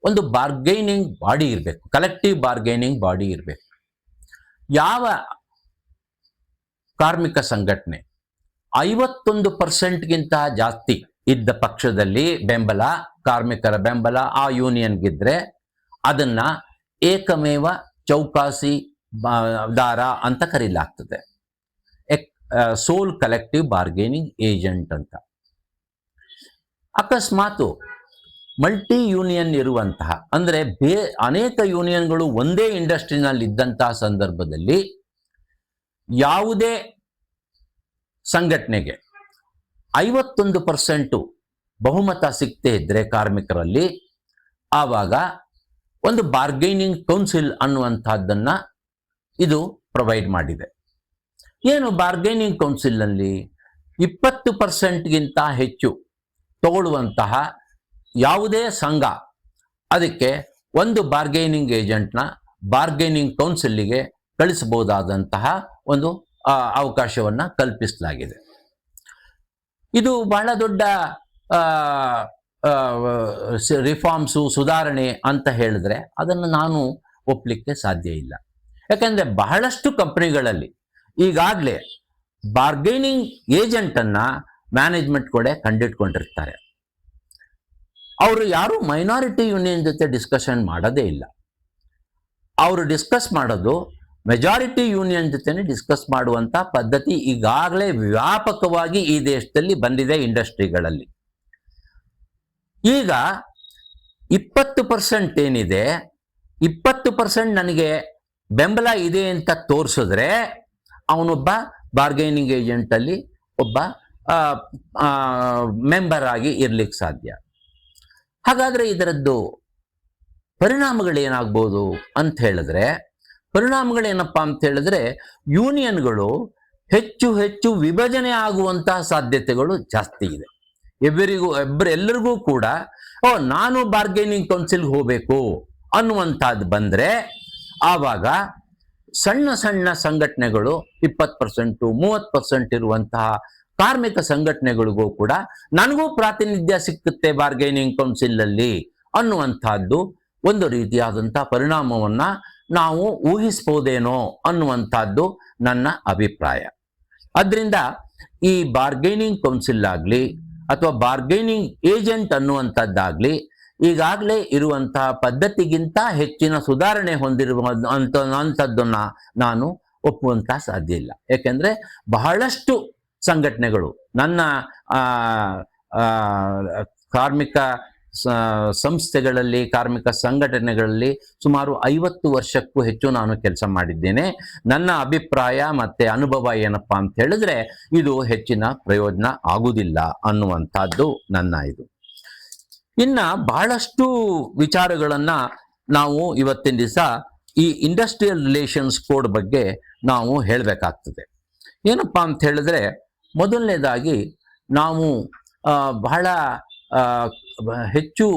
ಒಂದು ಬಾರ್ಗೈನಿಂಗ್ ಬಾಡಿ ಇರಬೇಕು, ಕಲೆಕ್ಟಿವ್ ಬಾರ್ಗೈನಿಂಗ್ ಬಾಡಿ ಇರಬೇಕು. ಯಾವ ಕಾರ್ಮಿಕ ಸಂಘಟನೆ 51%ಗಿಂತ ಜಾಸ್ತಿ ಇದ್ದ ಪಕ್ಷದಲ್ಲಿ ಬೆಂಬಲ, ಕಾರ್ಮಿಕರ ಬೆಂಬಲ ಆ ಯೂನಿಯನ್ಗಿದ್ರೆ ಅದನ್ನ ಏಕಮೇವ ಚೌಕಾಸಿ ದಾರ ಅಂತ ಕರೀಲಾಗ್ತದೆ, ಸೋಲ್ ಕಲೆಕ್ಟಿವ್ ಬಾರ್ಗೇನಿಂಗ್ ಏಜೆಂಟ್ ಅಂತ. ಅಕಸ್ಮಾತ್ ಮಲ್ಟಿ ಯೂನಿಯನ್ ಇರುವಂತಹ, ಅಂದರೆ ಅನೇಕ ಯೂನಿಯನ್ಗಳು ಒಂದೇ ಇಂಡಸ್ಟ್ರಿನಲ್ಲಿ ಇದ್ದಂತಹ ಸಂದರ್ಭದಲ್ಲಿ ಯಾವುದೇ ಸಂಘಟನೆಗೆ 51% ಬಹುಮತ ಸಿಗ್ತೇ ಇದ್ರೆ ಕಾರ್ಮಿಕರಲ್ಲಿ, ಆವಾಗ ಒಂದು ಬಾರ್ಗೈನಿಂಗ್ ಕೌನ್ಸಿಲ್ ಅನ್ನುವಂಥದ್ದನ್ನು ಇದು ಪ್ರೊವೈಡ್ ಮಾಡಿದೆ. ಏನು ಬಾರ್ಗೈನಿಂಗ್ ಕೌನ್ಸಿಲ್ನಲ್ಲಿ 20%ಗಿಂತ ಹೆಚ್ಚು ತಗೊಳ್ಳುವಂತಹ ಯಾವುದೇ ಸಂಘ ಅದಕ್ಕೆ ಒಂದು ಬಾರ್ಗೈನಿಂಗ್ ಏಜೆಂಟ್ನ ಬಾರ್ಗೈನಿಂಗ್ ಕೌನ್ಸಿಲ್ಗೆ ಕಳಿಸಬಹುದಾದಂತಹ ಒಂದು ಅವಕಾಶವನ್ನು ಕಲ್ಪಿಸಲಾಗಿದೆ. ಇದು ಬಹಳ ದೊಡ್ಡ ರಿಫಾರ್ಮ್ಸು, ಸುಧಾರಣೆ ಅಂತ ಹೇಳಿದ್ರೆ ಅದನ್ನು ನಾನು ಒಪ್ಪಲಿಕ್ಕೆ ಸಾಧ್ಯ ಇಲ್ಲ. ಯಾಕಂದರೆ ಬಹಳಷ್ಟು ಕಂಪನಿಗಳಲ್ಲಿ ಈಗಾಗಲೇ ಬಾರ್ಗೈನಿಂಗ್ ಏಜೆಂಟನ್ನು ಮ್ಯಾನೇಜ್ಮೆಂಟ್ ಕೂಡ ಕಂಡಿಟ್ಕೊಂಡಿರ್ತಾರೆ. ಅವರು ಯಾರು ಮೈನಾರಿಟಿ ಯೂನಿಯನ್ ಜೊತೆ ಡಿಸ್ಕಷನ್ ಮಾಡೋದೇ ಇಲ್ಲ. ಅವರು ಡಿಸ್ಕಸ್ ಮಾಡೋದು ಮೆಜಾರಿಟಿ ಯೂನಿಯನ್ ಜೊತೆ ಡಿಸ್ಕಸ್ ಮಾಡುವಂತ ಪದ್ಧತಿ ಈಗಾಗಲೇ ವ್ಯಾಪಕವಾಗಿ ಈ ದೇಶದಲ್ಲಿ ಬಂದಿದೆ ಇಂಡಸ್ಟ್ರಿಗಳಲ್ಲಿ. ಈಗ 20% ಏನಿದೆ, 20% ನನಗೆ ಬೆಂಬಲ ಇದೆ ಅಂತ ತೋರಿಸಿದ್ರೆ ಅವನೊಬ್ಬ ಬಾರ್ಗೈನಿಂಗ್ ಏಜೆಂಟ್ ಅಲ್ಲಿ ಒಬ್ಬ ಮೆಂಬರ್ ಆಗಿ ಇರ್ಲಿಕ್ಕೆ ಸಾಧ್ಯ. ಹಾಗಾದ್ರೆ ಇದರದ್ದು ಪರಿಣಾಮಗಳೇನಾಗ್ಬೋದು ಅಂತ ಹೇಳಿದ್ರೆ, ಪರಿಣಾಮಗಳೇನಪ್ಪಾ ಅಂತ ಹೇಳಿದ್ರೆ ಯೂನಿಯನ್ಗಳು ಹೆಚ್ಚು ಹೆಚ್ಚು ವಿಭಜನೆ ಆಗುವಂತಹ ಸಾಧ್ಯತೆಗಳು ಜಾಸ್ತಿ ಇದೆ. ಎಲ್ಲರಿಗೂ ಕೂಡ ನಾನು ಬಾರ್ಗೈನಿಂಗ್ ಕೌನ್ಸಿಲ್ಗೆ ಹೋಗಬೇಕು ಅನ್ನುವಂಥದ್ದು ಬಂದ್ರೆ ಆವಾಗ ಸಣ್ಣ ಸಣ್ಣ ಸಂಘಟನೆಗಳು 20% 30% ಇರುವಂತಹ ಕಾರ್ಮಿಕ ಸಂಘಟನೆಗಳಿಗೂ ಕೂಡ ನನಗೂ ಪ್ರಾತಿನಿಧ್ಯ ಸಿಕ್ಕುತ್ತೆ ಬಾರ್ಗೈನಿಂಗ್ ಕೌನ್ಸಿಲ್ ಅಲ್ಲಿ ಅನ್ನುವಂಥದ್ದು ಒಂದು ರೀತಿಯಾದಂತಹ ಪರಿಣಾಮವನ್ನ ನಾವು ಊಹಿಸಬಹುದೇನೋ ಅನ್ನುವಂಥದ್ದು ನನ್ನ ಅಭಿಪ್ರಾಯ. ಅದರಿಂದ ಈ ಬಾರ್ಗೈನಿಂಗ್ ಕೌನ್ಸಿಲ್ ಆಗಲಿ ಅಥವಾ ಬಾರ್ಗೈನಿಂಗ್ ಏಜೆಂಟ್ ಅನ್ನುವಂಥದ್ದಾಗ್ಲಿ ಈಗಾಗಲೇ ಇರುವಂತಹ ಪದ್ಧತಿಗಿಂತ ಹೆಚ್ಚಿನ ಸುಧಾರಣೆ ಹೊಂದಿರುವಂಥದ್ದನ್ನ ನಾನು ಒಪ್ಪುವಂತ ಸಾಧ್ಯ ಇಲ್ಲ. ಯಾಕೆಂದ್ರೆ ಬಹಳಷ್ಟು ಸಂಘಟನೆಗಳು ನನ್ನ ಕಾರ್ಮಿಕ ಸಂಸ್ಥೆಗಳಲ್ಲಿ, ಕಾರ್ಮಿಕ ಸಂಘಟನೆಗಳಲ್ಲಿ ಸುಮಾರು 50 ವರ್ಷಕ್ಕೂ ಹೆಚ್ಚು ನಾನು ಕೆಲಸ ಮಾಡಿದ್ದೇನೆ. ನನ್ನ ಅಭಿಪ್ರಾಯ ಮತ್ತೆ ಅನುಭವ ಏನಪ್ಪಾ ಅಂತ ಹೇಳಿದ್ರೆ ಇದು ಹೆಚ್ಚಿನ ಪ್ರಯೋಜನ ಆಗುವುದಿಲ್ಲ ಅನ್ನುವಂಥದ್ದು ನನ್ನ ಇದು. ಇನ್ನ ಬಹಳಷ್ಟು ವಿಚಾರಗಳನ್ನ ನಾವು ಇವತ್ತಿನ ದಿವಸ ಈ ಇಂಡಸ್ಟ್ರಿಯಲ್ ರಿಲೇಷನ್ಸ್ ಕೋಡ್ ಬಗ್ಗೆ ನಾವು ಹೇಳಬೇಕಾಗ್ತದೆ. ಏನಪ್ಪಾ ಅಂತ ಹೇಳಿದ್ರೆ ಮೊದಲನೇದಾಗಿ ನಾವು ಬಹಳ ಹೆಚ್ಚು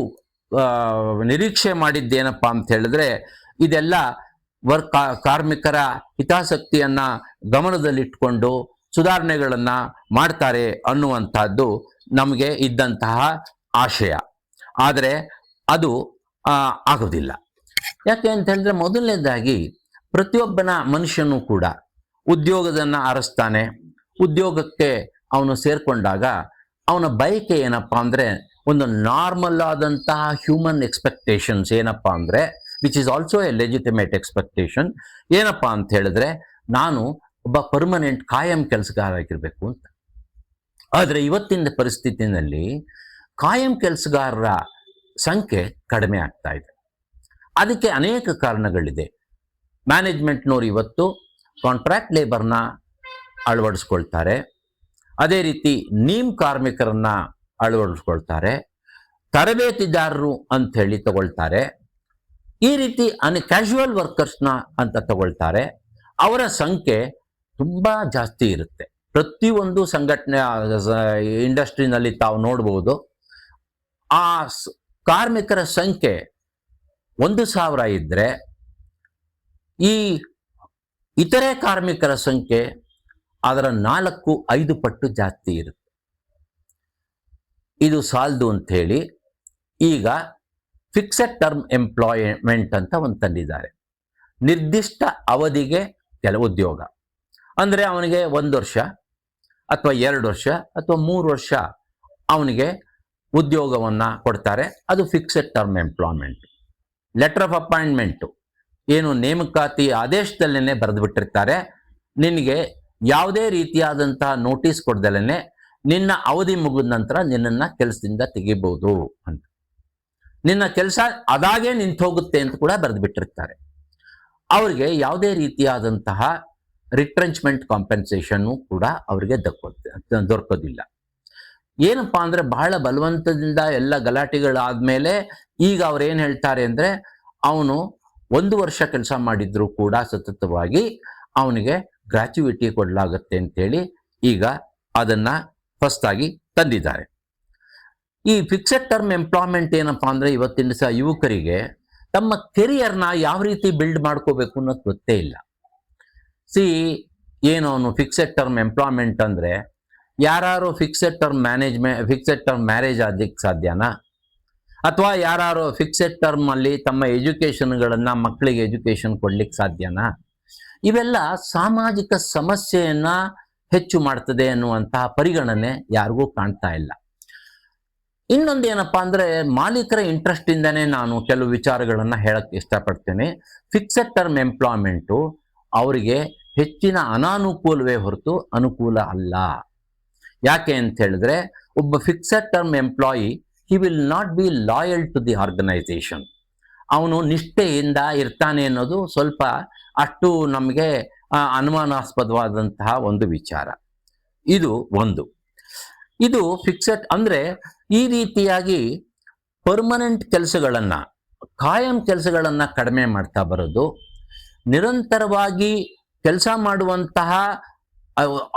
ನಿರೀಕ್ಷೆ ಮಾಡಿದ್ದೇನಪ್ಪಾ ಅಂತ ಹೇಳಿದ್ರೆ ಇದೆಲ್ಲ ಕಾರ್ಮಿಕರ ಹಿತಾಸಕ್ತಿಯನ್ನ ಗಮನದಲ್ಲಿಟ್ಕೊಂಡು ಸುಧಾರಣೆಗಳನ್ನ ಮಾಡ್ತಾರೆ ಅನ್ನುವಂಥದ್ದು ನಮಗೆ ಇದ್ದಂತಹ ಆಶಯ. ಆದರೆ ಅದು ಆಗೋದಿಲ್ಲ. ಯಾಕೆ ಅಂತ ಹೇಳಿದ್ರೆ ಮೊದಲನೇದಾಗಿ ಪ್ರತಿಯೊಬ್ಬನ ಮನುಷ್ಯನೂ ಕೂಡ ಉದ್ಯೋಗದನ್ನ ಅರಸ್ತಾನೆ. ಉದ್ಯೋಗಕ್ಕೆ ಅವನು ಸೇರ್ಕೊಂಡಾಗ ಅವನ ಬಯಕೆ ಏನಪ್ಪಾ ಅಂದ್ರೆ ಒಂದು ನಾರ್ಮಲ್ ಆದಂತಹ ಹ್ಯೂಮನ್ ಎಕ್ಸ್ಪೆಕ್ಟೇಷನ್ಸ್ ಏನಪ್ಪಾ ಅಂದ್ರೆ which is also A legitimate expectation. ಏನಪ್ಪಾ ಅಂತ ಹೇಳಿದ್ರೆ ನಾನು ಒಬ್ಬ ಪರ್ಮನೆಂಟ್ ಕಾಯಂ ಕೆಲಸಗಾರ ಆಗಿರ್ಬೇಕು ಅಂತ. ಆದ್ರೆ ಇವತ್ತಿನ ಪರಿಸ್ಥಿತಿನಲ್ಲಿ ಕಾಯಂ ಕೆಲಸಗಾರರ ಸಂಖ್ಯೆ ಕಡಿಮೆ ಆಗ್ತಾ ಇದೆ. ಅದಕ್ಕೆ ಅನೇಕ ಕಾರಣಗಳಿದೆ. ಮ್ಯಾನೇಜ್ಮೆಂಟ್ನವ್ರು ಇವತ್ತು ಕಾಂಟ್ರಾಕ್ಟ್ ಲೇಬರ್ನ ಅಳವಡಿಸ್ಕೊಳ್ತಾರೆ. ಅದೇ ರೀತಿ ಕಾರ್ಮಿಕರನ್ನ ಅಳವಡಿಸ್ಕೊಳ್ತಾರೆ. ತರಬೇತಿದಾರರು ಅಂತ ಹೇಳಿ ತಗೊಳ್ತಾರೆ. ಈ ರೀತಿ ಕ್ಯಾಶುವಲ್ ವರ್ಕರ್ಸ್ನ ಅಂತ ತಗೊಳ್ತಾರೆ. ಅವರ ಸಂಖ್ಯೆ ತುಂಬಾ ಜಾಸ್ತಿ ಇರುತ್ತೆ. ಪ್ರತಿಯೊಂದು ಸಂಘಟನೆ ಇಂಡಸ್ಟ್ರಿನಲ್ಲಿ ತಾವು ನೋಡ್ಬೋದು. ಆ ಕಾರ್ಮಿಕರ ಸಂಖ್ಯೆ 1,000 ಇದ್ರೆ ಈ ಇತರೆ ಕಾರ್ಮಿಕರ ಸಂಖ್ಯೆ ಅದರ 4-5 ಪಟ್ಟು ಜಾಸ್ತಿ ಇರುತ್ತೆ. ಇದು ಸಾಲದು ಅಂತ ಹೇಳಿ ಈಗ ಫಿಕ್ಸೆಡ್ ಟರ್ಮ್ ಎಂಪ್ಲಾಯ್ಮೆಂಟ್ ಅಂತ ಒಂದು ತಂದಿದ್ದಾರೆ. ನಿರ್ದಿಷ್ಟ ಅವಧಿಗೆ ಕೆಲವು ಉದ್ಯೋಗ ಅಂದ್ರೆ ಅವನಿಗೆ 1 ವರ್ಷ ಅಥವಾ 2 ವರ್ಷ ಅಥವಾ 3 ವರ್ಷ ಅವನಿಗೆ ಉದ್ಯೋಗವನ್ನ ಕೊಡ್ತಾರೆ. ಅದು fixed term employment. Letter of appointment ಏನು ನೇಮಕಾತಿ ಆದೇಶದಲ್ಲೇನೆ ಬರೆದು ಬಿಟ್ಟಿರ್ತಾರೆ. ನಿನಗೆ ಯಾವುದೇ ರೀತಿಯಾದಂತಹ ನೋಟಿಸ್ ಕೊಡ್ದಲೇನೆ ನಿನ್ನ ಅವಧಿ ಮುಗಿದ ನಂತರ ನಿನ್ನನ್ನು ಕೆಲಸದಿಂದ ತೆಗಿಬಹುದು ಅಂತ. ನಿನ್ನ ಕೆಲಸ ಅದಾಗೆ ನಿಂತು ಹೋಗುತ್ತೆ ಅಂತ ಕೂಡ ಬರೆದು ಬಿಟ್ಟಿರ್ತಾರೆ. ಅವರಿಗೆ ಯಾವುದೇ ರೀತಿಯಾದಂತಹ ರಿಟ್ರೆಂಚ್ಮೆಂಟ್ ಕಾಂಪೆನ್ಸೇಷನ್ ಕೂಡ ಅವರಿಗೆ ದೊರಕೋದಿಲ್ಲ. ಏನಪ್ಪಾ ಅಂದ್ರೆ ಬಹಳ ಬಲವಂತದಿಂದ ಎಲ್ಲ ಗಲಾಟೆಗಳಾದ್ಮೇಲೆ ಈಗ ಅವ್ರು ಏನ್ ಹೇಳ್ತಾರೆ ಅಂದ್ರೆ ಅವನು 1 ವರ್ಷ ಕೆಲಸ ಮಾಡಿದ್ರು ಕೂಡ ಸತತವಾಗಿ ಅವನಿಗೆ ಗ್ರಾಚ್ಯುಯಿಟಿ ಕೊಡಲಾಗುತ್ತೆ ಅಂತೇಳಿ ಈಗ ಅದನ್ನ ಫಸ್ಟ್ ಆಗಿ ತಂದಿದ್ದಾರೆ. ಈ ಫಿಕ್ಸೆಡ್ ಟರ್ಮ್ ಎಂಪ್ಲಾಯ್ಮೆಂಟ್ ಏನಪ್ಪಾ ಅಂದ್ರೆ ಇವತ್ತಿನ ದಿವಸ ಯುವಕರಿಗೆ ತಮ್ಮ ಕೆರಿಯರ್ನ ಯಾವ ರೀತಿ ಬಿಲ್ಡ್ ಮಾಡ್ಕೋಬೇಕು ಅನ್ನೋದು ಗೊತ್ತೇ ಇಲ್ಲ. ಏನು ಅವನು ಫಿಕ್ಸೆಡ್ ಟರ್ಮ್ ಎಂಪ್ಲಾಯ್ಮೆಂಟ್ ಅಂದ್ರೆ ಯಾರು ಫಿಕ್ಸೆಡ್ ಟರ್ಮ್ ಮ್ಯಾರೇಜ್ ಆಗ್ಲಿಕ್ಕೆ ಸಾಧ್ಯನಾ? ಅಥವಾ ಯಾರು ಫಿಕ್ಸೆಡ್ ಟರ್ಮ್ ಅಲ್ಲಿ ತಮ್ಮ ಎಜುಕೇಶನ್ಗಳನ್ನ ಮಕ್ಕಳಿಗೆ ಎಜುಕೇಶನ್ ಕೊಡ್ಲಿಕ್ಕೆ ಸಾಧ್ಯನಾ? ಇವೆಲ್ಲ ಸಾಮಾಜಿಕ ಸಮಸ್ಯೆಯನ್ನ ಹೆಚ್ಚು ಮಾಡ್ತದೆ ಅನ್ನುವಂತಹ ಪರಿಗಣನೆ ಯಾರಿಗೂ ಕಾಣ್ತಾ ಇಲ್ಲ. ಇನ್ನೊಂದು ಏನಪ್ಪಾ ಅಂದ್ರೆ ಮಾಲೀಕರ ಇಂಟ್ರೆಸ್ಟ್ ಇಂದಾನೆ ನಾನು ಕೆಲವು ವಿಚಾರಗಳನ್ನ ಹೇಳಕ್ ಇಷ್ಟಪಡ್ತೇನೆ. ಫಿಕ್ಸೆಡ್ ಟರ್ಮ್ ಎಂಪ್ಲಾಯ್ಮೆಂಟು ಅವರಿಗೆ ಹೆಚ್ಚಿನ ಅನಾನುಕೂಲವೇ ಹೊರತು ಅನುಕೂಲ ಅಲ್ಲ. ಯಾಕೆ ಅಂತ ಹೇಳಿದ್ರೆ, ಒಬ್ಬ fixed term employee he will not be loyal to the organisation. ಅವನು ನಿಷ್ಠೆಯಿಂದ ಇರ್ತಾನೆ ಅನ್ನೋದು ಸ್ವಲ್ಪ ಅಷ್ಟು ನಮಗೆ ಅನುಮಾನಾಸ್ಪದವಾದಂತಹ ಒಂದು ವಿಚಾರ. ಇದು ಒಂದು. ಇದು ಫಿಕ್ಸೆಡ್ ಅಂದರೆ ಈ ರೀತಿಯಾಗಿ ಪರ್ಮನೆಂಟ್ ಕೆಲಸಗಳನ್ನು, ಕಾಯಂ ಕೆಲಸಗಳನ್ನು ಕಡಿಮೆ ಮಾಡ್ತಾ ಬರೋದು, ನಿರಂತರವಾಗಿ ಕೆಲಸ ಮಾಡುವಂತಹ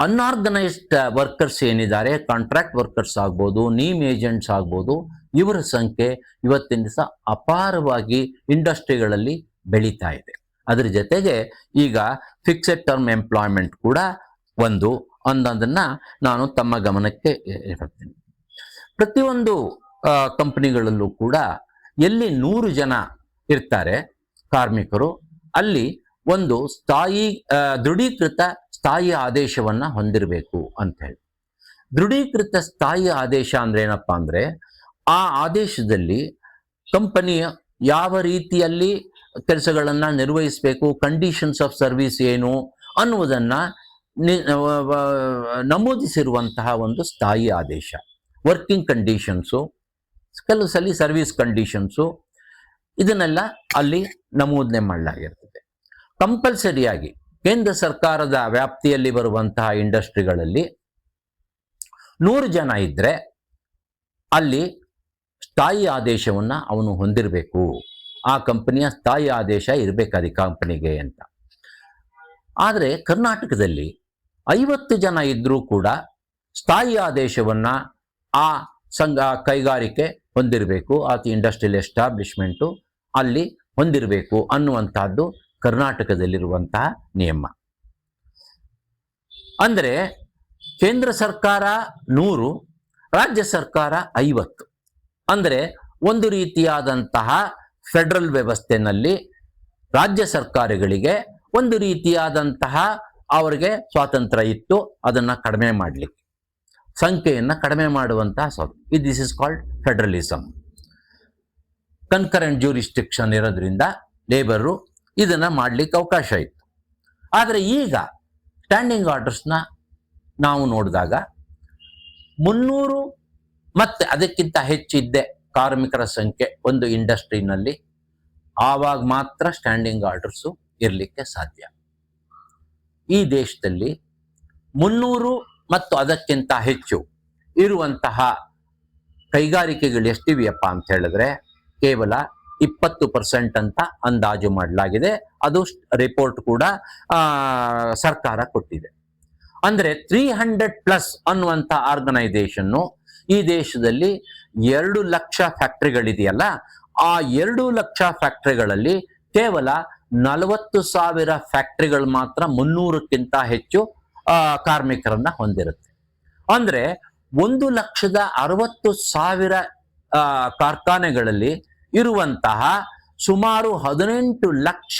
ಅನ್ಆರ್ಗನೈಸ್ಡ್ ವರ್ಕರ್ಸ್ ಏನಿದ್ದಾರೆ, ಕಾಂಟ್ರಾಕ್ಟ್ ವರ್ಕರ್ಸ್ ಆಗ್ಬೋದು, ನೀಮ್ ಏಜೆಂಟ್ಸ್ ಆಗ್ಬೋದು, ಇವರ ಸಂಖ್ಯೆ ಇವತ್ತಿನ ದಿವಸ ಅಪಾರವಾಗಿ ಇಂಡಸ್ಟ್ರಿಗಳಲ್ಲಿ ಬೆಳೀತಾ ಇದೆ. ಅದ್ರ ಜೊತೆಗೆ ಈಗ ಫಿಕ್ಸೆಡ್ ಟರ್ಮ್ ಎಂಪ್ಲಾಯ್ಮೆಂಟ್ ಕೂಡ ಒಂದು ಅನ್ನೋದನ್ನು ನಾನು ತಮ್ಮ ಗಮನಕ್ಕೆ ಹೇಳ್ತೀನಿ. ಪ್ರತಿಯೊಂದು ಕಂಪನಿಗಳಲ್ಲೂ ಕೂಡ ಎಲ್ಲಿ 100 ಜನ ಇರ್ತಾರೆ ಕಾರ್ಮಿಕರು, ಅಲ್ಲಿ ಒಂದು ದೃಢೀಕೃತ ಸ್ಥಾಯಿ ಆದೇಶವನ್ನು ಹೊಂದಿರಬೇಕು ಅಂತ ಹೇಳಿ. ದೃಢೀಕೃತ ಸ್ಥಾಯಿ ಆದೇಶ ಅಂದ್ರೆ ಏನಪ್ಪ ಅಂದರೆ, ಆ ಆದೇಶದಲ್ಲಿ ಕಂಪನಿಯ ಯಾವ ರೀತಿಯಲ್ಲಿ ಕೆಲಸಗಳನ್ನು ನಿರ್ವಹಿಸಬೇಕು, ಕಂಡೀಷನ್ಸ್ ಆಫ್ ಸರ್ವಿಸ್ ಏನು ಅನ್ನುವುದನ್ನು ನಮೂದಿಸಿರುವಂತಹ ಒಂದು ಸ್ಥಾಯಿ ಆದೇಶ. ವರ್ಕಿಂಗ್ ಕಂಡೀಷನ್ಸು, ಕೆಲವು ಸಲ ಸರ್ವಿಸ್ ಕಂಡೀಷನ್ಸು, ಇದನ್ನೆಲ್ಲ ಅಲ್ಲಿ ನಮೂದನೆ ಮಾಡಲಾಗಿರ್ತದೆ. ಕಂಪಲ್ಸರಿಯಾಗಿ ಕೇಂದ್ರ ಸರ್ಕಾರದ ವ್ಯಾಪ್ತಿಯಲ್ಲಿ ಬರುವಂತಹ ಇಂಡಸ್ಟ್ರಿಗಳಲ್ಲಿ 100 ಜನ ಇದ್ದರೆ ಅಲ್ಲಿ ಸ್ಥಾಯಿ ಆದೇಶವನ್ನು ಅವನು ಹೊಂದಿರಬೇಕು. ಆ ಕಂಪನಿಯ ಸ್ಥಾಯಿ ಆದೇಶ ಇರಬೇಕು ಅದೇ ಕಂಪನಿಗೆ ಅಂತ. ಆದರೆ ಕರ್ನಾಟಕದಲ್ಲಿ 50 ಜನ ಇದ್ದರೂ ಕೂಡ ಸ್ಥಾಯಿ ಆದೇಶವನ್ನು ಆ ಕೈಗಾರಿಕೆ ಹೊಂದಿರಬೇಕು, ಇಂಡಸ್ಟ್ರಿಯಲ್ ಎಸ್ಟಾಬ್ಲಿಷ್ಮೆಂಟು ಅಲ್ಲಿ ಹೊಂದಿರಬೇಕು ಅನ್ನುವಂಥದ್ದು ಕರ್ನಾಟಕದಲ್ಲಿರುವಂತಹ ನಿಯಮ. ಅಂದರೆ ಕೇಂದ್ರ ಸರ್ಕಾರ 100, ರಾಜ್ಯ ಸರ್ಕಾರ 50. ಅಂದರೆ ಒಂದು ರೀತಿಯಾದಂತಹ ಫೆಡರಲ್ ವ್ಯವಸ್ಥೆನಲ್ಲಿ ರಾಜ್ಯ ಸರ್ಕಾರಗಳಿಗೆ ಒಂದು ರೀತಿಯಾದಂತಹ ಅವರಿಗೆ ಸ್ವಾತಂತ್ರ್ಯ ಇತ್ತು, ಅದನ್ನು ಕಡಿಮೆ ಮಾಡಲಿಕ್ಕೆ, ಸಂಖ್ಯೆಯನ್ನು ಕಡಿಮೆ ಮಾಡುವಂತಹ ಸ್ವಾತಂತ್ರ್ಯ. This is called federalism. Concurrent jurisdiction ಇರೋದ್ರಿಂದ ಲೇಬರು ಇದನ್ನು ಮಾಡಲಿಕ್ಕೆ ಅವಕಾಶ ಇತ್ತು. ಆದರೆ ಈಗ ಸ್ಟ್ಯಾಂಡಿಂಗ್ ಆರ್ಡರ್ಸ್ನ ನಾವು ನೋಡಿದಾಗ 300 ಮತ್ತು ಅದಕ್ಕಿಂತ ಹೆಚ್ಚಿದ್ದೆ ಕಾರ್ಮಿಕರ ಸಂಖ್ಯೆ ಒಂದು ಇಂಡಸ್ಟ್ರಿನಲ್ಲಿ, ಆವಾಗ ಮಾತ್ರ ಸ್ಟ್ಯಾಂಡಿಂಗ್ ಆರ್ಡರ್ಸು ಇರಲಿಕ್ಕೆ ಸಾಧ್ಯ. ಈ ದೇಶದಲ್ಲಿ 300 ಮತ್ತು ಅದಕ್ಕಿಂತ ಹೆಚ್ಚು ಇರುವಂತಹ ಕೈಗಾರಿಕೆಗಳು ಎಷ್ಟಿವೆಯಪ್ಪ ಅಂತ ಹೇಳಿದ್ರೆ ಕೇವಲ 20% ಅಂತ ಅಂದಾಜು ಮಾಡಲಾಗಿದೆ. ಅದು ರಿಪೋರ್ಟ್ ಕೂಡ ಸರ್ಕಾರ ಕೊಟ್ಟಿದೆ. ಅಂದರೆ 300+ ಅನ್ನುವಂಥ ಆರ್ಗನೈಸೇಷನ್ನು ಈ ದೇಶದಲ್ಲಿ 2 ಲಕ್ಷ ಫ್ಯಾಕ್ಟ್ರಿಗಳಿದೆಯಲ್ಲ, ಆ 2 ಲಕ್ಷ ಫ್ಯಾಕ್ಟ್ರಿಗಳಲ್ಲಿ ಕೇವಲ 40,000 ಫ್ಯಾಕ್ಟ್ರಿಗಳು ಮಾತ್ರ 300ಕ್ಕಿಂತ ಹೆಚ್ಚು ಕಾರ್ಮಿಕರನ್ನ ಹೊಂದಿರುತ್ತೆ. ಅಂದರೆ 1,60,000 ಕಾರ್ಖಾನೆಗಳಲ್ಲಿ ಇರುವಂತಹ ಸುಮಾರು 18 ಲಕ್ಷ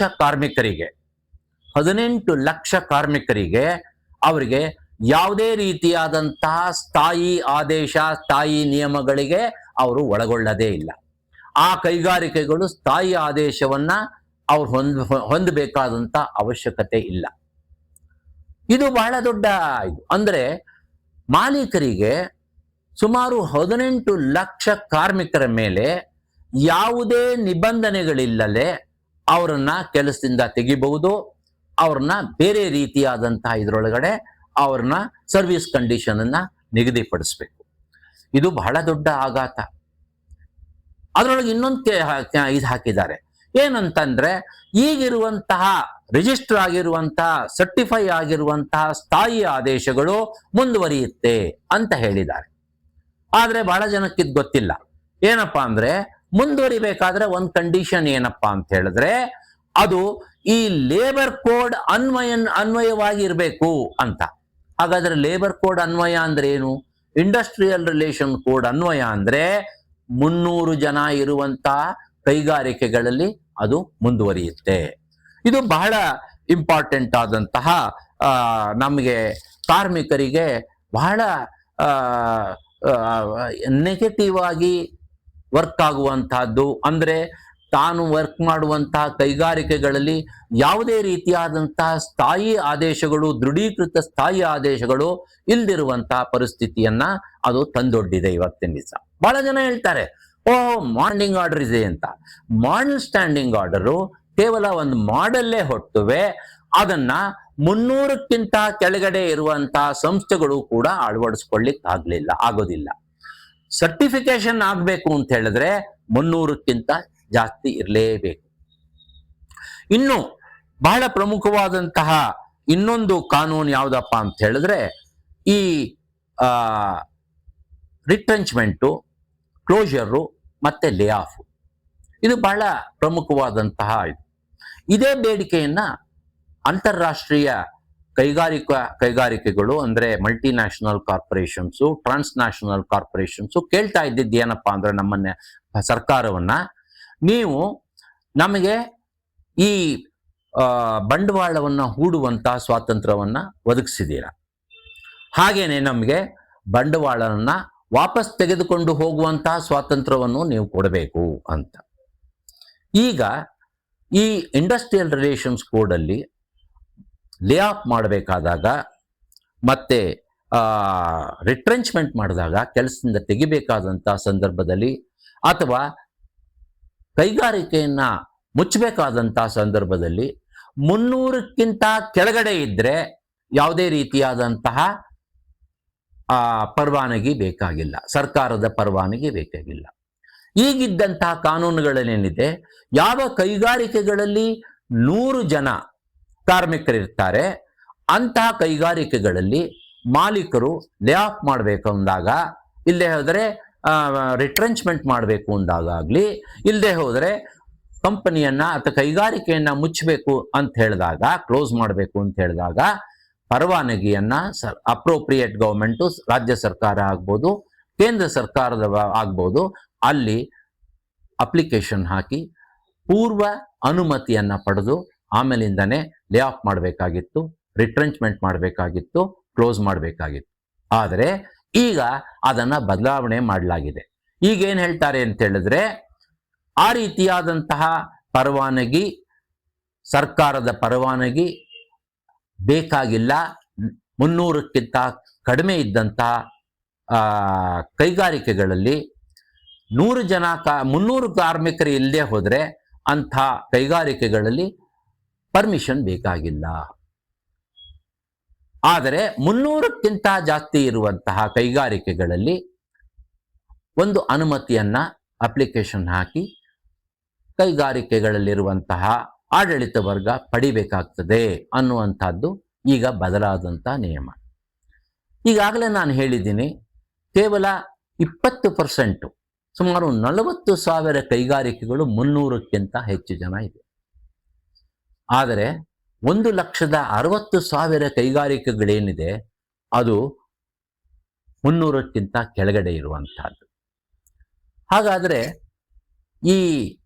ಕಾರ್ಮಿಕರಿಗೆ ಅವರಿಗೆ ಯಾವುದೇ ರೀತಿಯಾದಂತಹ ಸ್ಥಾಯಿ ಆದೇಶ, ಸ್ಥಾಯಿ ನಿಯಮಗಳಿಗೆ ಅವರು ಒಳಗೊಳ್ಳದೇ ಇಲ್ಲ. ಆ ಕೈಗಾರಿಕೆಗಳು ಸ್ಥಾಯಿ ಆದೇಶವನ್ನ ಅವ್ರು ಹೊಂದಬೇಕಾದಂಥ ಅವಶ್ಯಕತೆ ಇಲ್ಲ. ಇದು ಬಹಳ ದೊಡ್ಡ ಇದು. ಅಂದರೆ ಮಾಲೀಕರಿಗೆ ಸುಮಾರು 18 ಲಕ್ಷ ಕಾರ್ಮಿಕರ ಮೇಲೆ ಯಾವುದೇ ನಿಬಂಧನೆಗಳಿಲ್ಲದೆ ಅವರನ್ನ ಕೆಲಸದಿಂದ ತೆಗಿಬಹುದು, ಅವ್ರನ್ನ ಬೇರೆ ರೀತಿಯಾದಂತಹ ಇದರೊಳಗಡೆ ಅವ್ರನ್ನ ಸರ್ವಿಸ್ ಕಂಡೀಷನ್ ಅನ್ನ ನಿಗದಿಪಡಿಸ್ಬೇಕು. ಇದು ಬಹಳ ದೊಡ್ಡ ಆಘಾತ. ಅದರೊಳಗೆ ಇನ್ನೊಂದು ಇದು ಹಾಕಿದ್ದಾರೆ, ಏನಂತಂದ್ರೆ ಈಗಿರುವಂತಹ ರಿಜಿಸ್ಟರ್ ಆಗಿರುವಂತಹ ಸರ್ಟಿಫೈ ಆಗಿರುವಂತಹ ಸ್ಥಾಯಿ ಆದೇಶಗಳು ಮುಂದುವರಿಯುತ್ತೆ ಅಂತ ಹೇಳಿದ್ದಾರೆ. ಆದ್ರೆ ಬಹಳ ಜನಕ್ಕಿದ್ ಗೊತ್ತಿಲ್ಲ. ಏನಪ್ಪಾ ಅಂದ್ರೆ ಮುಂದುವರಿಬೇಕಾದ್ರೆ ಒಂದು ಕಂಡೀಷನ್ ಏನಪ್ಪಾ ಅಂತ ಹೇಳಿದ್ರೆ ಅದು ಈ ಲೇಬರ್ ಕೋಡ್ ಅನ್ವಯವಾಗಿ ಇರಬೇಕು ಅಂತ. ಹಾಗಾದ್ರೆ ಲೇಬರ್ ಕೋಡ್ ಅನ್ವಯ ಅಂದ್ರೆ ಏನು? ಇಂಡಸ್ಟ್ರಿಯಲ್ ರಿಲೇಷನ್ ಕೋಡ್ ಅನ್ವಯ ಅಂದ್ರೆ 300 ಜನ ಇರುವಂತಹ ಕೈಗಾರಿಕೆಗಳಲ್ಲಿ ಅದು ಮುಂದುವರಿಯುತ್ತೆ. ಇದು ಬಹಳ ಇಂಪಾರ್ಟೆಂಟ್ ಆದಂತಹ ನಮಗೆ ಕಾರ್ಮಿಕರಿಗೆ ಬಹಳ ನೆಗೆಟಿವ್ ಆಗಿ ವರ್ಕ್ ಆಗುವಂತಹದ್ದು. ಅಂದ್ರೆ ತಾನು ವರ್ಕ್ ಮಾಡುವಂತಹ ಕೈಗಾರಿಕೆಗಳಲ್ಲಿ ಯಾವುದೇ ರೀತಿಯಾದಂತಹ ಸ್ಥಾಯಿ ಆದೇಶಗಳು, ದೃಢೀಕೃತ ಸ್ಥಾಯಿ ಆದೇಶಗಳು ಇಲ್ದಿರುವಂತಹ ಪರಿಸ್ಥಿತಿಯನ್ನ ಅದು ತಂದೊಡ್ಡಿದೆ ಇವತ್ತಿನ ದಿವಸ. ಬಹಳ ಜನ ಹೇಳ್ತಾರೆ, ಮಾರ್ನಿಂಗ್ ಆರ್ಡರ್ ಇದೆ ಅಂತ. ಮಾಡಲ್ ಸ್ಟ್ಯಾಂಡಿಂಗ್ ಆರ್ಡರು ಕೇವಲ ಒಂದು ಮಾಡಲ್ಲೇ ಹೊಟ್ಟುವೆ, ಅದನ್ನ 300ಕ್ಕಿಂತ ಕೆಳಗಡೆ ಇರುವಂತಹ ಸಂಸ್ಥೆಗಳು ಕೂಡ ಅಳವಡಿಸ್ಕೊಳ್ಳಿಕ್ ಆಗೋದಿಲ್ಲ. ಸರ್ಟಿಫಿಕೇಶನ್ ಆಗ್ಬೇಕು ಅಂತ ಹೇಳಿದ್ರೆ 300ಕ್ಕಿಂತ ಜಾಸ್ತಿ ಇರಲೇಬೇಕು. ಇನ್ನು ಬಹಳ ಪ್ರಮುಖವಾದಂತಹ ಇನ್ನೊಂದು ಕಾನೂನು ಯಾವುದಪ್ಪ ಅಂತ ಹೇಳಿದ್ರೆ ಈ ರಿಟ್ರೆಂಚ್ಮೆಂಟು, ಕ್ಲೋಜರು ಮತ್ತೆ ಲೇ ಆಫ್. ಇದು ಬಹಳ ಪ್ರಮುಖವಾದಂತಹ ಇದೇ ಬೇಡಿಕೆಯನ್ನ ಅಂತಾರಾಷ್ಟ್ರೀಯ ಕೈಗಾರಿಕೆಗಳು ಅಂದ್ರೆ ಮಲ್ಟಿನ್ಯಾಷನಲ್ ಕಾರ್ಪೊರೇಷನ್ಸು, ಟ್ರಾನ್ಸ್ ನ್ಯಾಷನಲ್ ಕಾರ್ಪೊರೇಷನ್ಸು ಕೇಳ್ತಾ ಇದ್ದಿದ್ದು ಏನಪ್ಪಾ ಅಂದ್ರೆ ನಮ್ಮನ್ನ ಸರ್ಕಾರವನ್ನ, ನೀವು ನಮಗೆ ಈ ಬಂಡವಾಳವನ್ನ ಹೂಡುವಂತಹ ಸ್ವಾತಂತ್ರ್ಯವನ್ನ ಒದಗಿಸಿದ್ದೀರ, ಹಾಗೇನೆ ನಮಗೆ ಬಂಡವಾಳವನ್ನ ವಾಪಸ್ ತೆಗೆದುಕೊಂಡು ಹೋಗುವಂತಹ ಸ್ವಾತಂತ್ರ್ಯವನ್ನು ನೀವು ಕೊಡಬೇಕು ಅಂತ. ಈಗ ಈ ಇಂಡಸ್ಟ್ರಿಯಲ್ ರಿಲೇಷನ್ಸ್ ಕೋಡಲ್ಲಿ ಲೇ ಆಫ್ ಮಾಡಬೇಕಾದಾಗ ಮತ್ತೆ ರಿಟ್ರೆಂಚ್ಮೆಂಟ್ ಮಾಡಿದಾಗ, ಕೆಲಸದಿಂದ ತೆಗಿಬೇಕಾದಂತಹ ಸಂದರ್ಭದಲ್ಲಿ ಅಥವಾ ಕೈಗಾರಿಕೆಯನ್ನ ಮುಚ್ಚಬೇಕಾದಂತಹ ಸಂದರ್ಭದಲ್ಲಿ 300ಕ್ಕಿಂತ ಕೆಳಗಡೆ ಇದ್ರೆ ಯಾವುದೇ ರೀತಿಯಾದಂತಹ ಪರವಾನಗಿ ಬೇಕಾಗಿಲ್ಲ, ಸರ್ಕಾರದ ಪರವಾನಗಿ ಬೇಕಾಗಿಲ್ಲ. ಈಗಿದ್ದಂತಹ ಕಾನೂನುಗಳೇನಿದೆ, ಯಾವ ಕೈಗಾರಿಕೆಗಳಲ್ಲಿ 100 ಜನ ಕಾರ್ಮಿಕರಿರ್ತಾರೆ ಅಂತಹ ಕೈಗಾರಿಕೆಗಳಲ್ಲಿ ಮಾಲೀಕರು ಲೇ ಆಫ್ ಮಾಡಬೇಕು ಅಂದಾಗ, ಇಲ್ಲದೆ ಹೋದರೆ ರಿಟ್ರೆಂಚ್ಮೆಂಟ್ ಮಾಡಬೇಕು ಅಂದಾಗಲಿ, ಇಲ್ಲದೆ ಹೋದರೆ ಕಂಪನಿಯನ್ನ ಅಥವಾ ಕೈಗಾರಿಕೆಯನ್ನ ಮುಚ್ಚಬೇಕು ಅಂತ ಹೇಳಿದಾಗ, ಕ್ಲೋಸ್ ಮಾಡಬೇಕು ಅಂತ ಹೇಳಿದಾಗ ಪರವಾನಗಿಯನ್ನ ಅಪ್ರೋಪ್ರಿಯೇಟ್ ಗೌರ್ಮೆಂಟು, ರಾಜ್ಯ ಸರ್ಕಾರ ಆಗ್ಬೋದು, ಕೇಂದ್ರ ಸರ್ಕಾರದ ಆಗ್ಬೋದು, ಅಲ್ಲಿ ಅಪ್ಲಿಕೇಶನ್ ಹಾಕಿ ಪೂರ್ವ ಅನುಮತಿಯನ್ನ ಪಡೆದು ಆಮೇಲಿಂದನೇ ಲೇ ಆಫ್ ಮಾಡಬೇಕಾಗಿತ್ತು, ರಿಟ್ರೆಂಚ್ಮೆಂಟ್ ಮಾಡಬೇಕಾಗಿತ್ತು, ಕ್ಲೋಸ್ ಮಾಡಬೇಕಾಗಿತ್ತು. ಆದರೆ ಈಗ ಅದನ್ನ ಬದಲಾವಣೆ ಮಾಡಲಾಗಿದೆ. ಈಗ ಏನ್ ಹೇಳ್ತಾರೆ ಅಂತ ಹೇಳಿದ್ರೆ, ಆ ರೀತಿಯಾದಂತಹ ಪರವಾನಗಿ, ಸರ್ಕಾರದ ಪರವಾನಗಿ ಬೇಕಾಗಿಲ್ಲ. 300ಕ್ಕಿಂತ ಕಡಿಮೆ ಇದ್ದಂತಹ ಕೈಗಾರಿಕೆಗಳಲ್ಲಿ 300 ಕಾರ್ಮಿಕರು ಇಲ್ಲದೆ ಹೋದ್ರೆ ಅಂಥ ಕೈಗಾರಿಕೆಗಳಲ್ಲಿ ಪರ್ಮಿಷನ್ ಬೇಕಾಗಿಲ್ಲ. ಆದರೆ 300ಕ್ಕಿಂತ ಜಾಸ್ತಿ ಇರುವಂತಹ ಕೈಗಾರಿಕೆಗಳಲ್ಲಿ ಒಂದು ಅನುಮತಿಯನ್ನ ಅಪ್ಲಿಕೇಶನ್ ಹಾಕಿ ಕೈಗಾರಿಕೆಗಳಲ್ಲಿರುವಂತಹ ಆಡಳಿತ ವರ್ಗ ಪಡಿಬೇಕಾಗ್ತದೆ ಅನ್ನುವಂಥದ್ದು ಈಗ ಬದಲಾದಂಥ ನಿಯಮ. ಈಗಾಗಲೇ ನಾನು ಹೇಳಿದ್ದೀನಿ, ಕೇವಲ 20%, ಸುಮಾರು 40,000 ಕೈಗಾರಿಕೆಗಳು 300ಕ್ಕಿಂತ ಹೆಚ್ಚು ಜನ ಇದೆ. ಆದರೆ 1,60,000 ಕೈಗಾರಿಕೆಗಳೇನಿದೆ ಅದು 300ಕ್ಕಿಂತ ಕೆಳಗಡೆ ಇರುವಂತಹದ್ದು. ಹಾಗಾದರೆ ಈ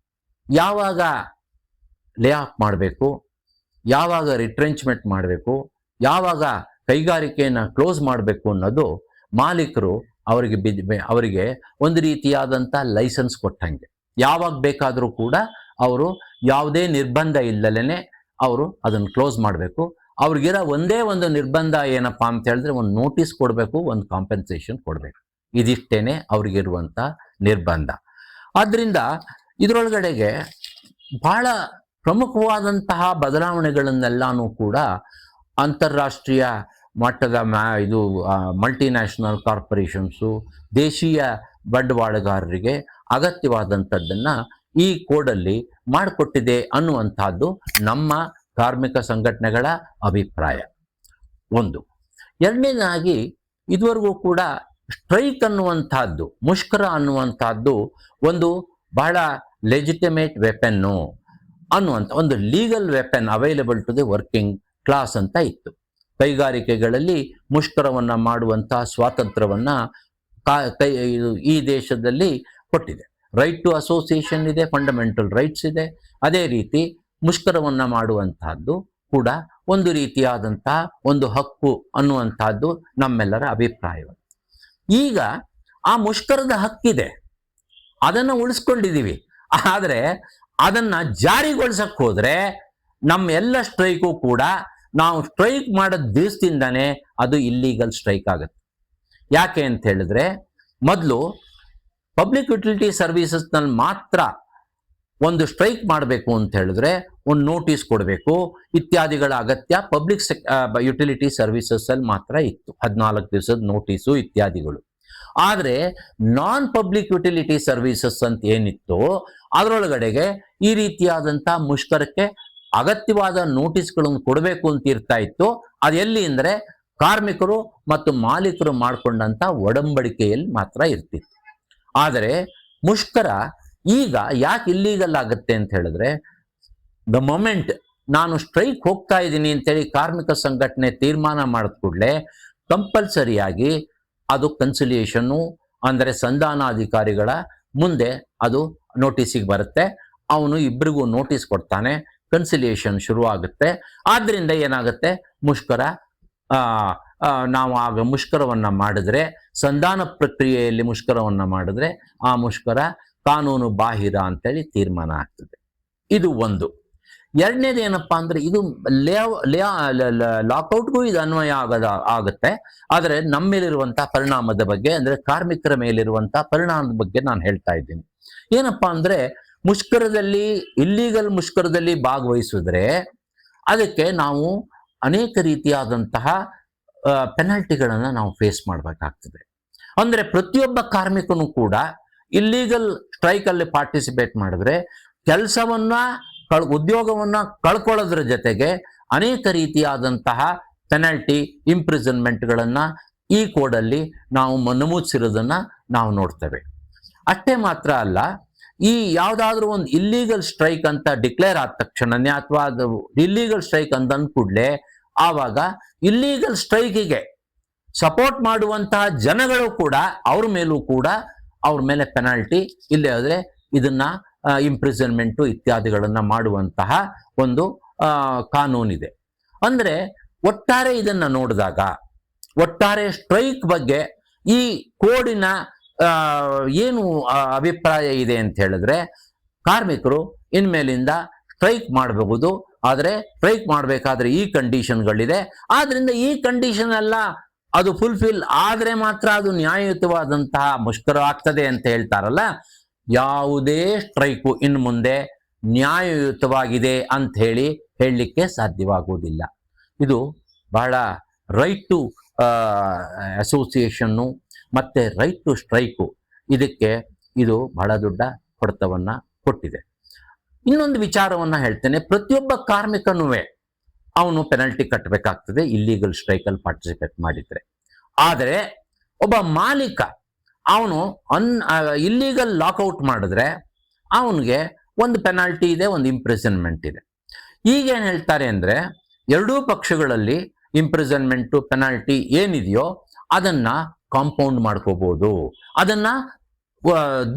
ಯಾವಾಗ ಲೇ ಆಫ್ ಮಾಡಬೇಕು, ಯಾವಾಗ ರಿಟ್ರೆಂಚ್ಮೆಂಟ್ ಮಾಡಬೇಕು, ಯಾವಾಗ ಕೈಗಾರಿಕೆಯನ್ನು ಕ್ಲೋಸ್ ಮಾಡಬೇಕು ಅನ್ನೋದು ಮಾಲೀಕರು ಅವರಿಗೆ ಒಂದು ರೀತಿಯಾದಂಥ ಲೈಸೆನ್ಸ್ ಕೊಟ್ಟಂಗೆ. ಯಾವಾಗ ಬೇಕಾದರೂ ಕೂಡ ಅವರು ಯಾವುದೇ ನಿರ್ಬಂಧ ಇಲ್ಲದೇ ಅವರು ಅದನ್ನು ಕ್ಲೋಸ್ ಮಾಡಬೇಕು. ಅವ್ರಿಗಿರೋ ಒಂದೇ ಒಂದು ನಿರ್ಬಂಧ ಏನಪ್ಪಾ ಅಂತ ಹೇಳಿದ್ರೆ, ಒಂದು ನೋಟಿಸ್ ಕೊಡಬೇಕು, ಒಂದು ಕಾಂಪೆನ್ಸೇಷನ್ ಕೊಡಬೇಕು. ಇದಿಷ್ಟೇನೆ ಅವ್ರಿಗಿರುವಂಥ ನಿರ್ಬಂಧ. ಆದ್ದರಿಂದ ಇದರೊಳಗಡೆಗೆ ಬಹಳ ಪ್ರಮುಖವಾದಂತಹ ಬದಲಾವಣೆಗಳನ್ನೆಲ್ಲಾನು ಕೂಡ ಅಂತಾರಾಷ್ಟ್ರೀಯ ಮಟ್ಟದ ಮಲ್ಟಿನ್ಯಾಷನಲ್ ಕಾರ್ಪೊರೇಷನ್ಸು, ದೇಶೀಯ ಬಂಡವಾಳಗಾರರಿಗೆ ಅಗತ್ಯವಾದಂಥದ್ದನ್ನು ಈ ಕೋಡಲ್ಲಿ ಮಾಡಿಕೊಟ್ಟಿದೆ ಅನ್ನುವಂಥದ್ದು ನಮ್ಮ ಕಾರ್ಮಿಕ ಸಂಘಟನೆಗಳ ಅಭಿಪ್ರಾಯ. ಒಂದು. ಎರಡನೇದಾಗಿ, ಇದುವರೆಗೂ ಕೂಡ ಸ್ಟ್ರೈಕ್ ಅನ್ನುವಂಥದ್ದು, ಮುಷ್ಕರ ಅನ್ನುವಂಥದ್ದು ಒಂದು ಬಹಳ ಲೆಜಿಟಿಮೇಟ್ ವೆಪನ್ನು ಅನ್ನುವಂಥ ಒಂದು legal weapon available to the working class ಅಂತ ಇತ್ತು. ಕೈಗಾರಿಕೆಗಳಲ್ಲಿ ಮುಷ್ಕರವನ್ನು ಮಾಡುವಂಥ ಸ್ವಾತಂತ್ರ್ಯವನ್ನು ಈ ದೇಶದಲ್ಲಿ ಕೊಟ್ಟಿದೆ. ರೈಟ್ ಟು ಅಸೋಸಿಯೇಷನ್ ಇದೆ, ಫಂಡಮೆಂಟಲ್ ರೈಟ್ಸ್ ಇದೆ. ಅದೇ ರೀತಿ ಮುಷ್ಕರವನ್ನು ಮಾಡುವಂತಹದ್ದು ಕೂಡ ಒಂದು ರೀತಿಯಾದಂತಹ ಒಂದು ಹಕ್ಕು ಅನ್ನುವಂಥದ್ದು ನಮ್ಮೆಲ್ಲರ ಅಭಿಪ್ರಾಯ. ಈಗ ಆ ಮುಷ್ಕರದ ಹಕ್ಕಿದೆ, ಅದನ್ನು ಉಳಿಸ್ಕೊಂಡಿದ್ದೀವಿ. ಆದರೆ ಅದನ್ನ ಜಾರಿಗೊಳಿಸಕ್ ಹೋದ್ರೆ ನಮ್ಮ ಎಲ್ಲ ಸ್ಟ್ರೈಕು ಕೂಡ ನಾವು ಸ್ಟ್ರೈಕ್ ಮಾಡೋದ್ ದಿವಸದಿಂದಾನೇ ಅದು ಇಲ್ಲೀಗಲ್ ಸ್ಟ್ರೈಕ್ ಆಗುತ್ತೆ. ಯಾಕೆ ಅಂತ ಹೇಳಿದ್ರೆ, ಮೊದಲು ಪಬ್ಲಿಕ್ ಯುಟಿಲಿಟಿ ಸರ್ವಿಸಸ್ನಲ್ಲಿ ಮಾತ್ರ ಒಂದು ಸ್ಟ್ರೈಕ್ ಮಾಡಬೇಕು ಅಂತ ಹೇಳಿದ್ರೆ ಒಂದು ನೋಟಿಸ್ ಕೊಡಬೇಕು ಇತ್ಯಾದಿಗಳ ಅಗತ್ಯ ಪಬ್ಲಿಕ್ ಯುಟಿಲಿಟಿ ಸರ್ವಿಸಸ್ ಅಲ್ಲಿ ಮಾತ್ರ ಇತ್ತು, 14 ದಿವಸದ ನೋಟಿಸು ಇತ್ಯಾದಿಗಳು. ಆದರೆ ನಾನ್ ಪಬ್ಲಿಕ್ ಯುಟಿಲಿಟಿ ಸರ್ವಿಸಸ್ ಅಂತ ಏನಿತ್ತು ಅದರೊಳಗಡೆಗೆ ಈ ರೀತಿಯಾದಂಥ ಮುಷ್ಕರಕ್ಕೆ ಅಗತ್ಯವಾದ ನೋಟಿಸ್ಗಳನ್ನು ಕೊಡಬೇಕು ಅಂತ ಇರ್ತಾ ಇತ್ತು. ಅದು ಎಲ್ಲಿ ಅಂದರೆ ಕಾರ್ಮಿಕರು ಮತ್ತು ಮಾಲೀಕರು ಮಾಡಿಕೊಂಡಂಥ ಒಡಂಬಡಿಕೆಯಲ್ಲಿ ಮಾತ್ರ ಇರ್ತಿತ್ತು. ಆದರೆ ಮುಷ್ಕರ ಈಗ ಯಾಕೆ ಇಲ್ಲೀಗಲ್ ಆಗುತ್ತೆ ಅಂತ ಹೇಳಿದ್ರೆ, ದ ಮೊಮೆಂಟ್ ನಾನು ಸ್ಟ್ರೈಕ್ ಹೋಗ್ತಾ ಇದ್ದೀನಿ ಅಂತೇಳಿ ಕಾರ್ಮಿಕ ಸಂಘಟನೆ ತೀರ್ಮಾನ ಮಾಡಿದ ಕೂಡಲೇ ಕಂಪಲ್ಸರಿಯಾಗಿ ಅದು ಕನ್ಸಿಲಿಯೇಷನ್ನು ಅಂದರೆ ಸಂಧಾನಾಧಿಕಾರಿಗಳ ಮುಂದೆ ಅದು ನೋಟಿಸಿಗೆ ಬರುತ್ತೆ. ಅವನು ಇಬ್ಬರಿಗೂ ನೋಟಿಸ್ ಕೊಡ್ತಾನೆ, ಕನ್ಸಿಲಿಯೇಷನ್ ಶುರು ಆಗುತ್ತೆ. ಆದ್ದರಿಂದ ಏನಾಗುತ್ತೆ, ಮುಷ್ಕರ ನಾವು ಆಗ ಮುಷ್ಕರವನ್ನು ಮಾಡಿದ್ರೆ, ಸಂಧಾನ ಪ್ರಕ್ರಿಯೆಯಲ್ಲಿ ಮುಷ್ಕರವನ್ನು ಮಾಡಿದ್ರೆ ಆ ಮುಷ್ಕರ ಕಾನೂನು ಬಾಹಿರ ಅಂತೇಳಿ ತೀರ್ಮಾನ ಆಗ್ತದೆ. ಇದು ಒಂದು. ಎರಡನೇದು ಏನಪ್ಪಾ ಅಂದ್ರೆ, ಇದು ಲಾಕೌಟ್ಗೂ ಇದು ಅನ್ವಯ ಆಗುತ್ತೆ. ಆದರೆ ನಮ್ಮ ಮೇಲಿರುವಂತಹ ಪರಿಣಾಮದ ಬಗ್ಗೆ ಅಂದ್ರೆ ಕಾರ್ಮಿಕರ ಮೇಲಿರುವಂತಹ ಪರಿಣಾಮದ ಬಗ್ಗೆ ನಾನು ಹೇಳ್ತಾ ಇದ್ದೀನಿ. ಏನಪ್ಪಾ ಅಂದ್ರೆ, ಮುಷ್ಕರದಲ್ಲಿ ಇಲ್ಲೀಗಲ್ ಮುಷ್ಕರದಲ್ಲಿ ಭಾಗವಹಿಸಿದ್ರೆ ಅದಕ್ಕೆ ನಾವು ಅನೇಕ ರೀತಿಯಾದಂತಹ ಪೆನಾಲ್ಟಿಗಳನ್ನು ನಾವು ಫೇಸ್ ಮಾಡಬೇಕಾಗ್ತದೆ. ಅಂದ್ರೆ ಪ್ರತಿಯೊಬ್ಬ ಕಾರ್ಮಿಕನು ಕೂಡ ಇಲ್ಲೀಗಲ್ ಸ್ಟ್ರೈಕ್ ಅಲ್ಲಿ ಪಾರ್ಟಿಸಿಪೇಟ್ ಮಾಡಿದ್ರೆ ಕೆಲಸವನ್ನ ಉದ್ಯೋಗವನ್ನ ಕಳ್ಕೊಳ್ಳೋದ್ರ ಜೊತೆಗೆ ಅನೇಕ ರೀತಿಯಾದಂತಹ ಪೆನಾಲ್ಟಿ, ಇಂಪ್ರಿಸನ್ಮೆಂಟ್ಗಳನ್ನ ಈ ಕೋಡಲ್ಲಿ ನಾವು ನಮೂದಿಸಿರೋದನ್ನ ನಾವು ನೋಡ್ತೇವೆ. ಅಷ್ಟೇ ಮಾತ್ರ ಅಲ್ಲ, ಈ ಯಾವುದಾದ್ರೂ ಒಂದು ಇಲ್ಲೀಗಲ್ ಸ್ಟ್ರೈಕ್ ಅಂತ ಡಿಕ್ಲೇರ್ ಆದ ತಕ್ಷಣನೇ ಅಥವಾ ಅದು ಇಲ್ಲೀಗಲ್ ಸ್ಟ್ರೈಕ್ ಅಂತ ಅಂದ್ಕೂಡ್ಲೆ ಆವಾಗ ಇಲ್ಲೀಗಲ್ ಸ್ಟ್ರೈಕಿಗೆ ಸಪೋರ್ಟ್ ಮಾಡುವಂತಹ ಜನಗಳು ಕೂಡ ಅವ್ರ ಮೇಲೂ ಕೂಡ ಅವ್ರ ಮೇಲೆ ಪೆನಾಲ್ಟಿ, ಇಲ್ಲೇ ಆದರೆ ಇದನ್ನ ಇಂಪ್ರಿಸನ್ಮೆಂಟು ಇತ್ಯಾದಿಗಳನ್ನ ಮಾಡುವಂತಹ ಒಂದು ಕಾನೂನಿದೆ. ಅಂದ್ರೆ ಒಟ್ಟಾರೆ ಇದನ್ನ ನೋಡಿದಾಗ ಒಟ್ಟಾರೆ ಸ್ಟ್ರೈಕ್ ಬಗ್ಗೆ ಈ ಕೋಡಿನ ಏನು ಅಭಿಪ್ರಾಯ ಇದೆ ಅಂತ ಹೇಳಿದ್ರೆ, ಕಾರ್ಮಿಕರು ಇನ್ಮೇಲಿಂದ ಸ್ಟ್ರೈಕ್ ಮಾಡಬಹುದು. ಆದರೆ ಸ್ಟ್ರೈಕ್ ಮಾಡಬೇಕಾದ್ರೆ ಈ ಕಂಡೀಷನ್ಗಳಿದೆ. ಆದ್ರಿಂದ ಈ ಕಂಡೀಷನ್ ಎಲ್ಲ ಅದು ಫುಲ್ಫಿಲ್ ಆದ್ರೆ ಮಾತ್ರ ಅದು ನ್ಯಾಯಯುತವಾದಂತಹ ಮುಷ್ಕರ ಆಗ್ತದೆ ಅಂತ ಹೇಳ್ತಾರಲ್ಲ. ಯಾವುದೇ ಸ್ಟ್ರೈಕು ಇನ್ನು ಮುಂದೆ ನ್ಯಾಯಯುತವಾಗಿದೆ ಅಂತ ಹೇಳಲಿಕ್ಕೆ ಸಾಧ್ಯವಾಗುವುದಿಲ್ಲ. ಇದು ಬಹಳ ರೈಟ್ ಟು ಅಸೋಸಿಯೇಷನ್ನು ಮತ್ತೆ ರೈಟ್ ಟು ಸ್ಟ್ರೈಕು ಇದಕ್ಕೆ ಇದು ಬಹಳ ದೊಡ್ಡ ಹೊಡೆತವನ್ನ ಕೊಟ್ಟಿದೆ. ಇನ್ನೊಂದು ವಿಚಾರವನ್ನ ಹೇಳ್ತೇನೆ, ಪ್ರತಿಯೊಬ್ಬ ಕಾರ್ಮಿಕನೂ ಅವನು ಪೆನಲ್ಟಿ ಕಟ್ಟಬೇಕಾಗ್ತದೆ ಇಲ್ಲೀಗಲ್ ಸ್ಟ್ರೈಕಲ್ಲಿ ಪಾರ್ಟಿಸಿಪೇಟ್ ಮಾಡಿದ್ರೆ. ಆದರೆ ಒಬ್ಬ ಮಾಲೀಕ ಅವನು ಇಲ್ಲೀಗಲ್ ಲಾಕ್ಔಟ್ ಮಾಡಿದ್ರೆ ಅವನಿಗೆ ಒಂದು ಪೆನಾಲ್ಟಿ ಇದೆ, ಒಂದು ಇಂಪ್ರಿಸನ್ಮೆಂಟ್ ಇದೆ. ಈಗೇನು ಹೇಳ್ತಾರೆ ಅಂದರೆ, ಎರಡೂ ಪಕ್ಷಗಳಲ್ಲಿ ಇಂಪ್ರಿಸನ್ಮೆಂಟು ಪೆನಾಲ್ಟಿ ಏನಿದೆಯೋ ಅದನ್ನ ಕಾಂಪೌಂಡ್ ಮಾಡ್ಕೋಬಹುದು, ಅದನ್ನ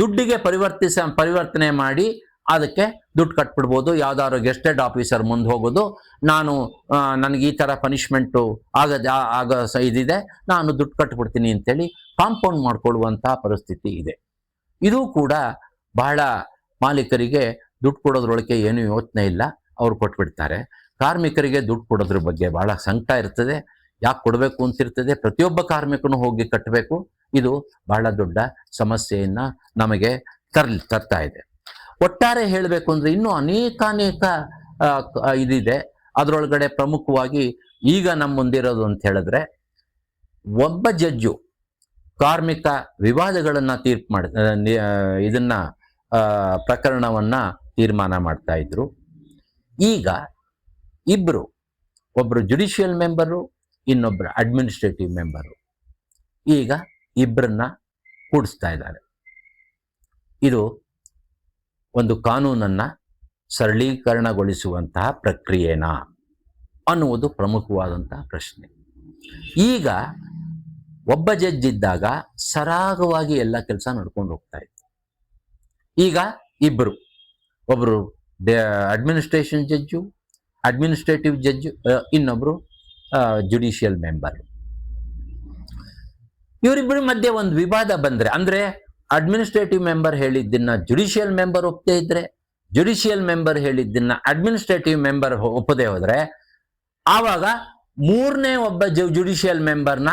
ದುಡ್ಡಿಗೆ ಪರಿವರ್ತನೆ ಮಾಡಿ ಅದಕ್ಕೆ ದುಡ್ಡು ಕಟ್ಬಿಡ್ಬೋದು. ಯಾವ್ದಾದ್ರು ಗೆಸ್ಟೆಡ್ ಆಫೀಸರ್ ಮುಂದೆ ಹೋಗೋದು, ನನಗೆ ಈ ಥರ ಪನಿಷ್ಮೆಂಟು ಇದಿದೆ, ನಾನು ದುಡ್ಡು ಕಟ್ಬಿಡ್ತೀನಿ ಅಂತೇಳಿ ಕಾಂಪೌಂಡ್ ಮಾಡ್ಕೊಳ್ಳುವಂತಹ ಪರಿಸ್ಥಿತಿ ಇದೆ. ಇದು ಕೂಡ ಬಹಳ ಮಾಲೀಕರಿಗೆ ದುಡ್ಡು ಕೊಡೋದ್ರೊಳಗೆ ಏನೂ ಯೋಚನೆ ಇಲ್ಲ, ಅವ್ರು ಕೊಟ್ಬಿಡ್ತಾರೆ. ಕಾರ್ಮಿಕರಿಗೆ ದುಡ್ಡು ಕೊಡೋದ್ರ ಬಗ್ಗೆ ಬಹಳ ಸಂಕಟ ಇರ್ತದೆ, ಯಾಕೆ ಕೊಡಬೇಕು ಅಂತಿರ್ತದೆ, ಪ್ರತಿಯೊಬ್ಬ ಕಾರ್ಮಿಕನು ಹೋಗಿ ಕಟ್ಟಬೇಕು. ಇದು ಬಹಳ ದೊಡ್ಡ ಸಮಸ್ಯೆಯನ್ನ ನಮಗೆ ತರ್ತಾ ಇದೆ. ಒಟ್ಟಾರೆ ಹೇಳಬೇಕು ಅಂದ್ರೆ ಇನ್ನೂ ಅನೇಕ ಇದಿದೆ. ಅದರೊಳಗಡೆ ಪ್ರಮುಖವಾಗಿ ಈಗ ನಮ್ಮ ಮುಂದಿರೋದು ಅಂತ ಹೇಳಿದ್ರೆ, ಒಬ್ಬ ಜಡ್ಜು ಕಾರ್ಮಿಕ ವಿವಾದಗಳನ್ನ ಇದನ್ನ ಪ್ರಕರಣವನ್ನ ತೀರ್ಮಾನ ಮಾಡ್ತಾ ಇದ್ರು. ಈಗ ಒಬ್ಬರು ಜುಡಿಷಿಯಲ್ ಮೆಂಬರು, ಇನ್ನೊಬ್ಬರು ಅಡ್ಮಿನಿಸ್ಟ್ರೇಟಿವ್ ಮೆಂಬರು, ಈಗ ಇಬ್ಬರನ್ನ ಕೂಡಿಸ್ತಾ ಇದ್ದಾರೆ. ಇದು ಒಂದು ಕಾನೂನನ್ನ ಸರಳೀಕರಣಗೊಳಿಸುವಂತಹ ಪ್ರಕ್ರಿಯೆನಾ ಅನ್ನುವುದು ಪ್ರಮುಖವಾದಂತಹ ಪ್ರಶ್ನೆ. ಈಗ ಒಬ್ಬ ಜಡ್ಜ್ ಇದ್ದಾಗ ಸರಾಗವಾಗಿ ಎಲ್ಲ ಕೆಲಸ ನಡ್ಕೊಂಡು ಹೋಗ್ತಾ ಇತ್ತು. ಈಗ ಒಬ್ಬರು ಅಡ್ಮಿನಿಸ್ಟ್ರೇಷನ್ ಜಡ್ಜು, ಅಡ್ಮಿನಿಸ್ಟ್ರೇಟಿವ್ ಜಡ್ಜು, ಇನ್ನೊಬ್ರು ಜುಡಿಷಿಯಲ್ ಮೆಂಬರ್. ಇವರಿಬ್ಬರ ಮಧ್ಯೆ ಒಂದು ವಿವಾದ ಬಂದ್ರೆ, ಅಂದ್ರೆ ಅಡ್ಮಿನಿಸ್ಟ್ರೇಟಿವ್ ಮೆಂಬರ್ ಹೇಳಿದ್ದನ್ನ ಜುಡಿಷಿಯಲ್ ಮೆಂಬರ್ ಒಪ್ಪದೇ ಇದ್ರೆ, ಜುಡಿಷಿಯಲ್ ಮೆಂಬರ್ ಹೇಳಿದ್ದನ್ನ ಅಡ್ಮಿನಿಸ್ಟ್ರೇಟಿವ್ ಮೆಂಬರ್ ಒಪ್ಪದೆ ಹೋದ್ರೆ ಆವಾಗ ಮೂರನೇ ಒಬ್ಬ ಜುಡಿಷಿಯಲ್ ಮೆಂಬರ್ನ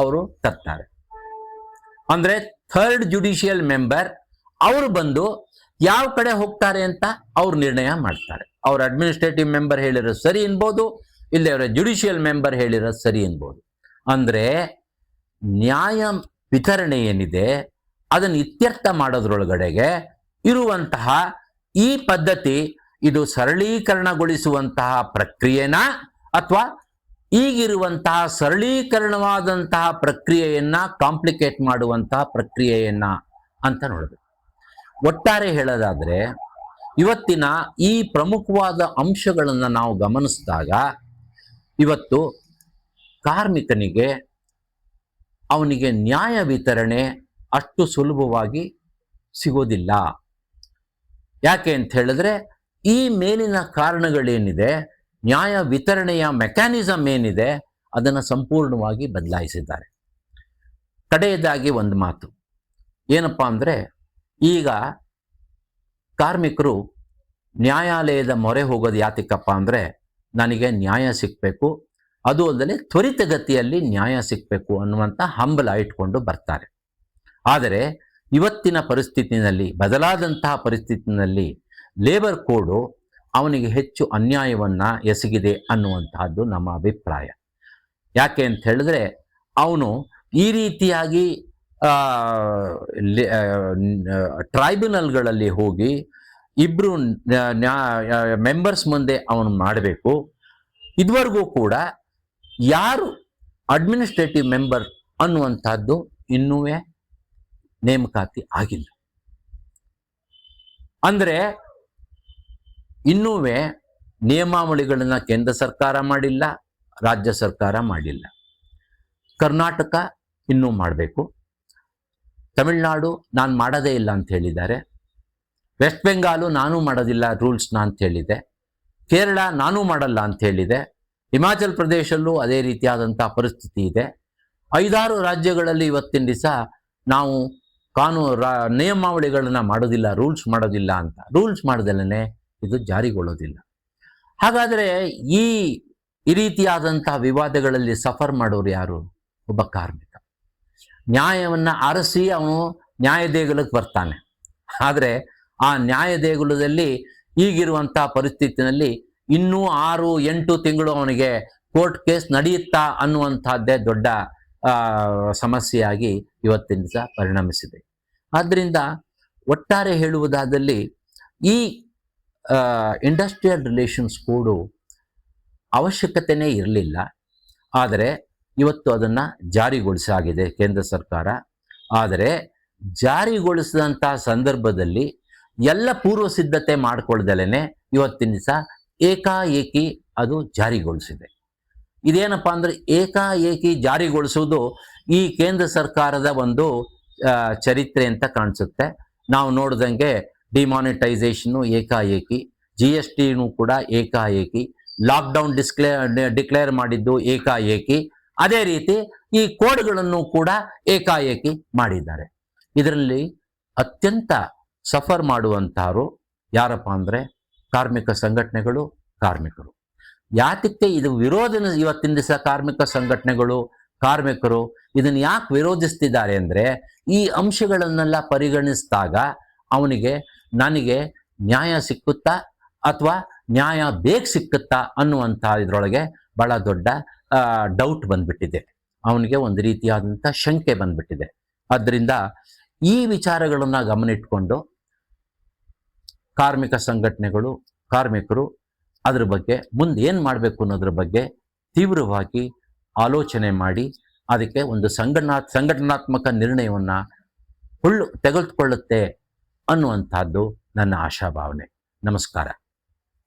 ಅವರು ತರ್ತಾರೆ. ಅಂದ್ರೆ ಥರ್ಡ್ ಜುಡಿಷಿಯಲ್ ಮೆಂಬರ್ ಅವರು ಬಂದು ಯಾವ ಕಡೆ ಹೋಗ್ತಾರೆ ಅಂತ ಅವ್ರು ನಿರ್ಣಯ ಮಾಡ್ತಾರೆ. ಅವ್ರ ಅಡ್ಮಿನಿಸ್ಟ್ರೇಟಿವ್ ಮೆಂಬರ್ ಹೇಳಿರೋದು ಸರಿ ಅನ್ಬೋದು, ಇಲ್ಲಿ ಅವರ ಜುಡಿಷಿಯಲ್ ಮೆಂಬರ್ ಹೇಳಿರೋದು ಸರಿ ಅನ್ಬೋದು. ಅಂದ್ರೆ ನ್ಯಾಯ ವಿತರಣೆ ಏನಿದೆ ಅದನ್ನು ಇತ್ಯರ್ಥ ಮಾಡೋದ್ರೊಳಗಡೆಗೆ ಇರುವಂತಹ ಈ ಪದ್ಧತಿ ಇದು ಸರಳೀಕರಣಗೊಳಿಸುವಂತಹ ಪ್ರಕ್ರಿಯೆನ ಅಥವಾ ಈಗಿರುವಂತಹ ಸರಳೀಕರಣವಾದಂತಹ ಪ್ರಕ್ರಿಯೆಯನ್ನ ಕಾಂಪ್ಲಿಕೇಟ್ ಮಾಡುವಂತಹ ಪ್ರಕ್ರಿಯೆಯನ್ನ ಅಂತ ನೋಡಬೇಕು. ಒಟ್ಟಾರೆ ಹೇಳೋದಾದ್ರೆ ಇವತ್ತಿನ ಈ ಪ್ರಮುಖವಾದ ಅಂಶಗಳನ್ನು ನಾವು ಗಮನಿಸಿದಾಗ ಇವತ್ತು ಕಾರ್ಮಿಕನಿಗೆ ಅವನಿಗೆ ನ್ಯಾಯ ವಿತರಣೆ ಅಷ್ಟು ಸುಲಭವಾಗಿ ಸಿಗೋದಿಲ್ಲ. ಯಾಕೆ ಅಂತ ಹೇಳಿದ್ರೆ ಈ ಮೇಲಿನ ಕಾರಣಗಳೇನಿದೆ, ನ್ಯಾಯ ವಿತರಣೆಯ ಮೆಕ್ಯಾನಿಸಮ್ ಏನಿದೆ ಅದನ್ನು ಸಂಪೂರ್ಣವಾಗಿ ಬದಲಾಯಿಸಿದ್ದಾರೆ. ಕಡೆಯದಾಗಿ ಒಂದು ಮಾತು ಏನಪ್ಪಾ ಅಂದರೆ, ಈಗ ಕಾರ್ಮಿಕರು ನ್ಯಾಯಾಲಯದ ಮೊರೆ ಹೋಗೋದು ಯಾತಕ್ಕಪ್ಪ ಅಂದರೆ ನನಗೆ ನ್ಯಾಯ ಸಿಗಬೇಕು, ಅದು ಅಲ್ಲದೆ ತ್ವರಿತಗತಿಯಲ್ಲಿ ನ್ಯಾಯ ಸಿಗಬೇಕು ಅನ್ನುವಂಥ ಹಂಬಲ ಇಟ್ಕೊಂಡು ಬರ್ತಾರೆ. ಆದರೆ ಇವತ್ತಿನ ಪರಿಸ್ಥಿತಿನಲ್ಲಿ, ಬದಲಾದಂತಹ ಪರಿಸ್ಥಿತಿನಲ್ಲಿ ಲೇಬರ್ ಕೋಡು ಅವನಿಗೆ ಹೆಚ್ಚು ಅನ್ಯಾಯವನ್ನು ಎಸಗಿದೆ ಅನ್ನುವಂತಹದ್ದು ನಮ್ಮ ಅಭಿಪ್ರಾಯ. ಯಾಕೆ ಅಂತ ಹೇಳಿದ್ರೆ ಅವನು ಈ ರೀತಿಯಾಗಿ ಟ್ರೈಬ್ಯುನಲ್ಗಳಲ್ಲಿ ಹೋಗಿ ಇಬ್ಬರು ಮೆಂಬರ್ಸ್ ಮುಂದೆ ಅವನು ಮಾಡಬೇಕು. ಇದುವರೆಗೂ ಕೂಡ ಯಾರು ಅಡ್ಮಿನಿಸ್ಟ್ರೇಟಿವ್ ಮೆಂಬರ್ ಅನ್ನುವಂಥದ್ದು ಇನ್ನೂ ನೇಮಕಾತಿ ಆಗಿಲ್ಲ. ಅಂದರೆ ಇನ್ನೂ ನಿಯಮಾವಳಿಗಳನ್ನು ಕೇಂದ್ರ ಸರ್ಕಾರ ಮಾಡಿಲ್ಲ, ರಾಜ್ಯ ಸರ್ಕಾರ ಮಾಡಿಲ್ಲ. ಕರ್ನಾಟಕ ಇನ್ನೂ ಮಾಡಬೇಕು. ತಮಿಳುನಾಡು ನಾನು ಮಾಡೋದೇ ಇಲ್ಲ ಅಂತ ಹೇಳಿದ್ದಾರೆ. ವೆಸ್ಟ್ ಬೆಂಗಾಲು ನಾನು ಮಾಡೋದಿಲ್ಲ ರೂಲ್ಸ್ನ ಅಂತ ಹೇಳಿದೆ. ಕೇರಳ ನಾನು ಮಾಡಲ್ಲ ಅಂತ ಹೇಳಿದೆ. ಹಿಮಾಚಲ್ ಪ್ರದೇಶಲ್ಲೂ ಅದೇ ರೀತಿಯಾದಂಥ ಪರಿಸ್ಥಿತಿ ಇದೆ. 5-6 ರಾಜ್ಯಗಳಲ್ಲಿ ಇವತ್ತಿನ ದಿವಸ ನಾವು ನಿಯಮಾವಳಿಗಳನ್ನ ಮಾಡೋದಿಲ್ಲ, ರೂಲ್ಸ್ ಮಾಡೋದಿಲ್ಲ ಅಂತ. ರೂಲ್ಸ್ ಮಾಡ್ದಲೇ ಇದು ಜಾರಿಗೊಳ್ಳೋದಿಲ್ಲ. ಹಾಗಾದರೆ ಈ ರೀತಿಯಾದಂಥ ವಿವಾದಗಳಲ್ಲಿ ಸಫರ್ ಮಾಡೋರು ಯಾರು? ಒಬ್ಬ ಕಾರ್ಮಿಕ. ನ್ಯಾಯವನ್ನು ಅರಸಿ ಅವನು ನ್ಯಾಯ ದೇಗುಲಕ್ಕೆ ಬರ್ತಾನೆ. ಆದರೆ ಆ ನ್ಯಾಯ ದೇಗುಲದಲ್ಲಿ ಈಗಿರುವಂಥ ಪರಿಸ್ಥಿತಿನಲ್ಲಿ ಇನ್ನೂ 6-8 ತಿಂಗಳು ಅವನಿಗೆ ಕೋರ್ಟ್ ಕೇಸ್ ನಡೆಯುತ್ತಾ ಅನ್ನುವಂಥದ್ದೇ ದೊಡ್ಡ ಸಮಸ್ಯೆಯಾಗಿ ಇವತ್ತಿನ ದಿವಸ ಪರಿಣಮಿಸಿದೆ. ಆದ್ದರಿಂದ ಒಟ್ಟಾರೆ ಹೇಳುವುದಾದಲ್ಲಿ ಈ ಇಂಡಸ್ಟ್ರಿಯಲ್ ರಿಲೇಷನ್ಸ್ ಕೋಡು ಅವಶ್ಯಕತೆಯೇ ಇರಲಿಲ್ಲ. ಆದರೆ ಇವತ್ತು ಅದನ್ನು ಜಾರಿಗೊಳಿಸಾಗಿದೆ ಕೇಂದ್ರ ಸರ್ಕಾರ. ಆದರೆ ಜಾರಿಗೊಳಿಸಿದಂಥ ಸಂದರ್ಭದಲ್ಲಿ ಎಲ್ಲ ಪೂರ್ವ ಸಿದ್ಧತೆ ಮಾಡಿಕೊಳ್ದಲೇ ಇವತ್ತಿನ ದಿವಸ ಏಕಾಏಕಿ ಅದು ಜಾರಿಗೊಳಿಸಿದೆ. ಇದೇನಪ್ಪ ಅಂದರೆ ಏಕಾಏಕಿ ಜಾರಿಗೊಳಿಸುವುದು ಈ ಕೇಂದ್ರ ಸರ್ಕಾರದ ಒಂದು ಚರಿತ್ರೆ ಅಂತ ಕಾಣಿಸುತ್ತೆ. ನಾವು ನೋಡ್ದಂಗೆ ಡಿಮಾನಿಟೈಸೇಷನ್ನು ಏಕಾಏಕಿ, GSTನೂ ಕೂಡ ಏಕಾಏಕಿ, ಲಾಕ್ಡೌನ್ ಡಿಕ್ಲೇರ್ ಮಾಡಿದ್ದು ಏಕಾಏಕಿ, ಅದೇ ರೀತಿ ಈ ಕೋಡ್ಗಳನ್ನು ಕೂಡ ಏಕಾಏಕಿ ಮಾಡಿದ್ದಾರೆ. ಇದರಲ್ಲಿ ಅತ್ಯಂತ ಸಫರ್ ಮಾಡುವಂತಹವರು ಯಾರಪ್ಪ ಅಂದರೆ ಕಾರ್ಮಿಕ ಸಂಘಟನೆಗಳು, ಕಾರ್ಮಿಕರು. ಯಾತಕ್ಕೆ ಇದು ವಿರೋಧನ ಇವತ್ತಿನ ದಿವಸ ಕಾರ್ಮಿಕ ಸಂಘಟನೆಗಳು, ಕಾರ್ಮಿಕರು ಇದನ್ನು ಯಾಕೆ ವಿರೋಧಿಸ್ತಿದ್ದಾರೆ ಅಂದರೆ ಈ ಅಂಶಗಳನ್ನೆಲ್ಲ ಪರಿಗಣಿಸಿದಾಗ ಅವನಿಗೆ ನನಗೆ ನ್ಯಾಯ ಸಿಕ್ಕುತ್ತಾ ಅಥವಾ ನ್ಯಾಯ ಬೇಗ ಸಿಕ್ಕುತ್ತಾ ಅನ್ನುವಂಥ ಇದರೊಳಗೆ ಬಹಳ ದೊಡ್ಡ ಡೌಟ್ ಬಂದ್ಬಿಟ್ಟಿದೆ. ಅವನಿಗೆ ಒಂದು ರೀತಿಯಾದಂಥ ಶಂಕೆ ಬಂದ್ಬಿಟ್ಟಿದೆ. ಆದ್ದರಿಂದ ಈ ವಿಚಾರಗಳನ್ನು ಗಮನಿಟ್ಕೊಂಡು ಕಾರ್ಮಿಕ ಸಂಘಟನೆಗಳು, ಕಾರ್ಮಿಕರು ಅದ್ರ ಬಗ್ಗೆ ಮುಂದೆ ಏನು ಮಾಡಬೇಕು ಅನ್ನೋದ್ರ ಬಗ್ಗೆ ತೀವ್ರವಾಗಿ ಆಲೋಚನೆ ಮಾಡಿ ಅದಕ್ಕೆ ಒಂದು ಸಂಘಟನಾತ್ಮಕ ನಿರ್ಣಯವನ್ನು ತೆಗೆದುಕೊಳ್ಳುತ್ತೆ ಅನ್ನುವಂಥದ್ದು ನನ್ನ ಆಶಾಭಾವನೆ. ನಮಸ್ಕಾರ.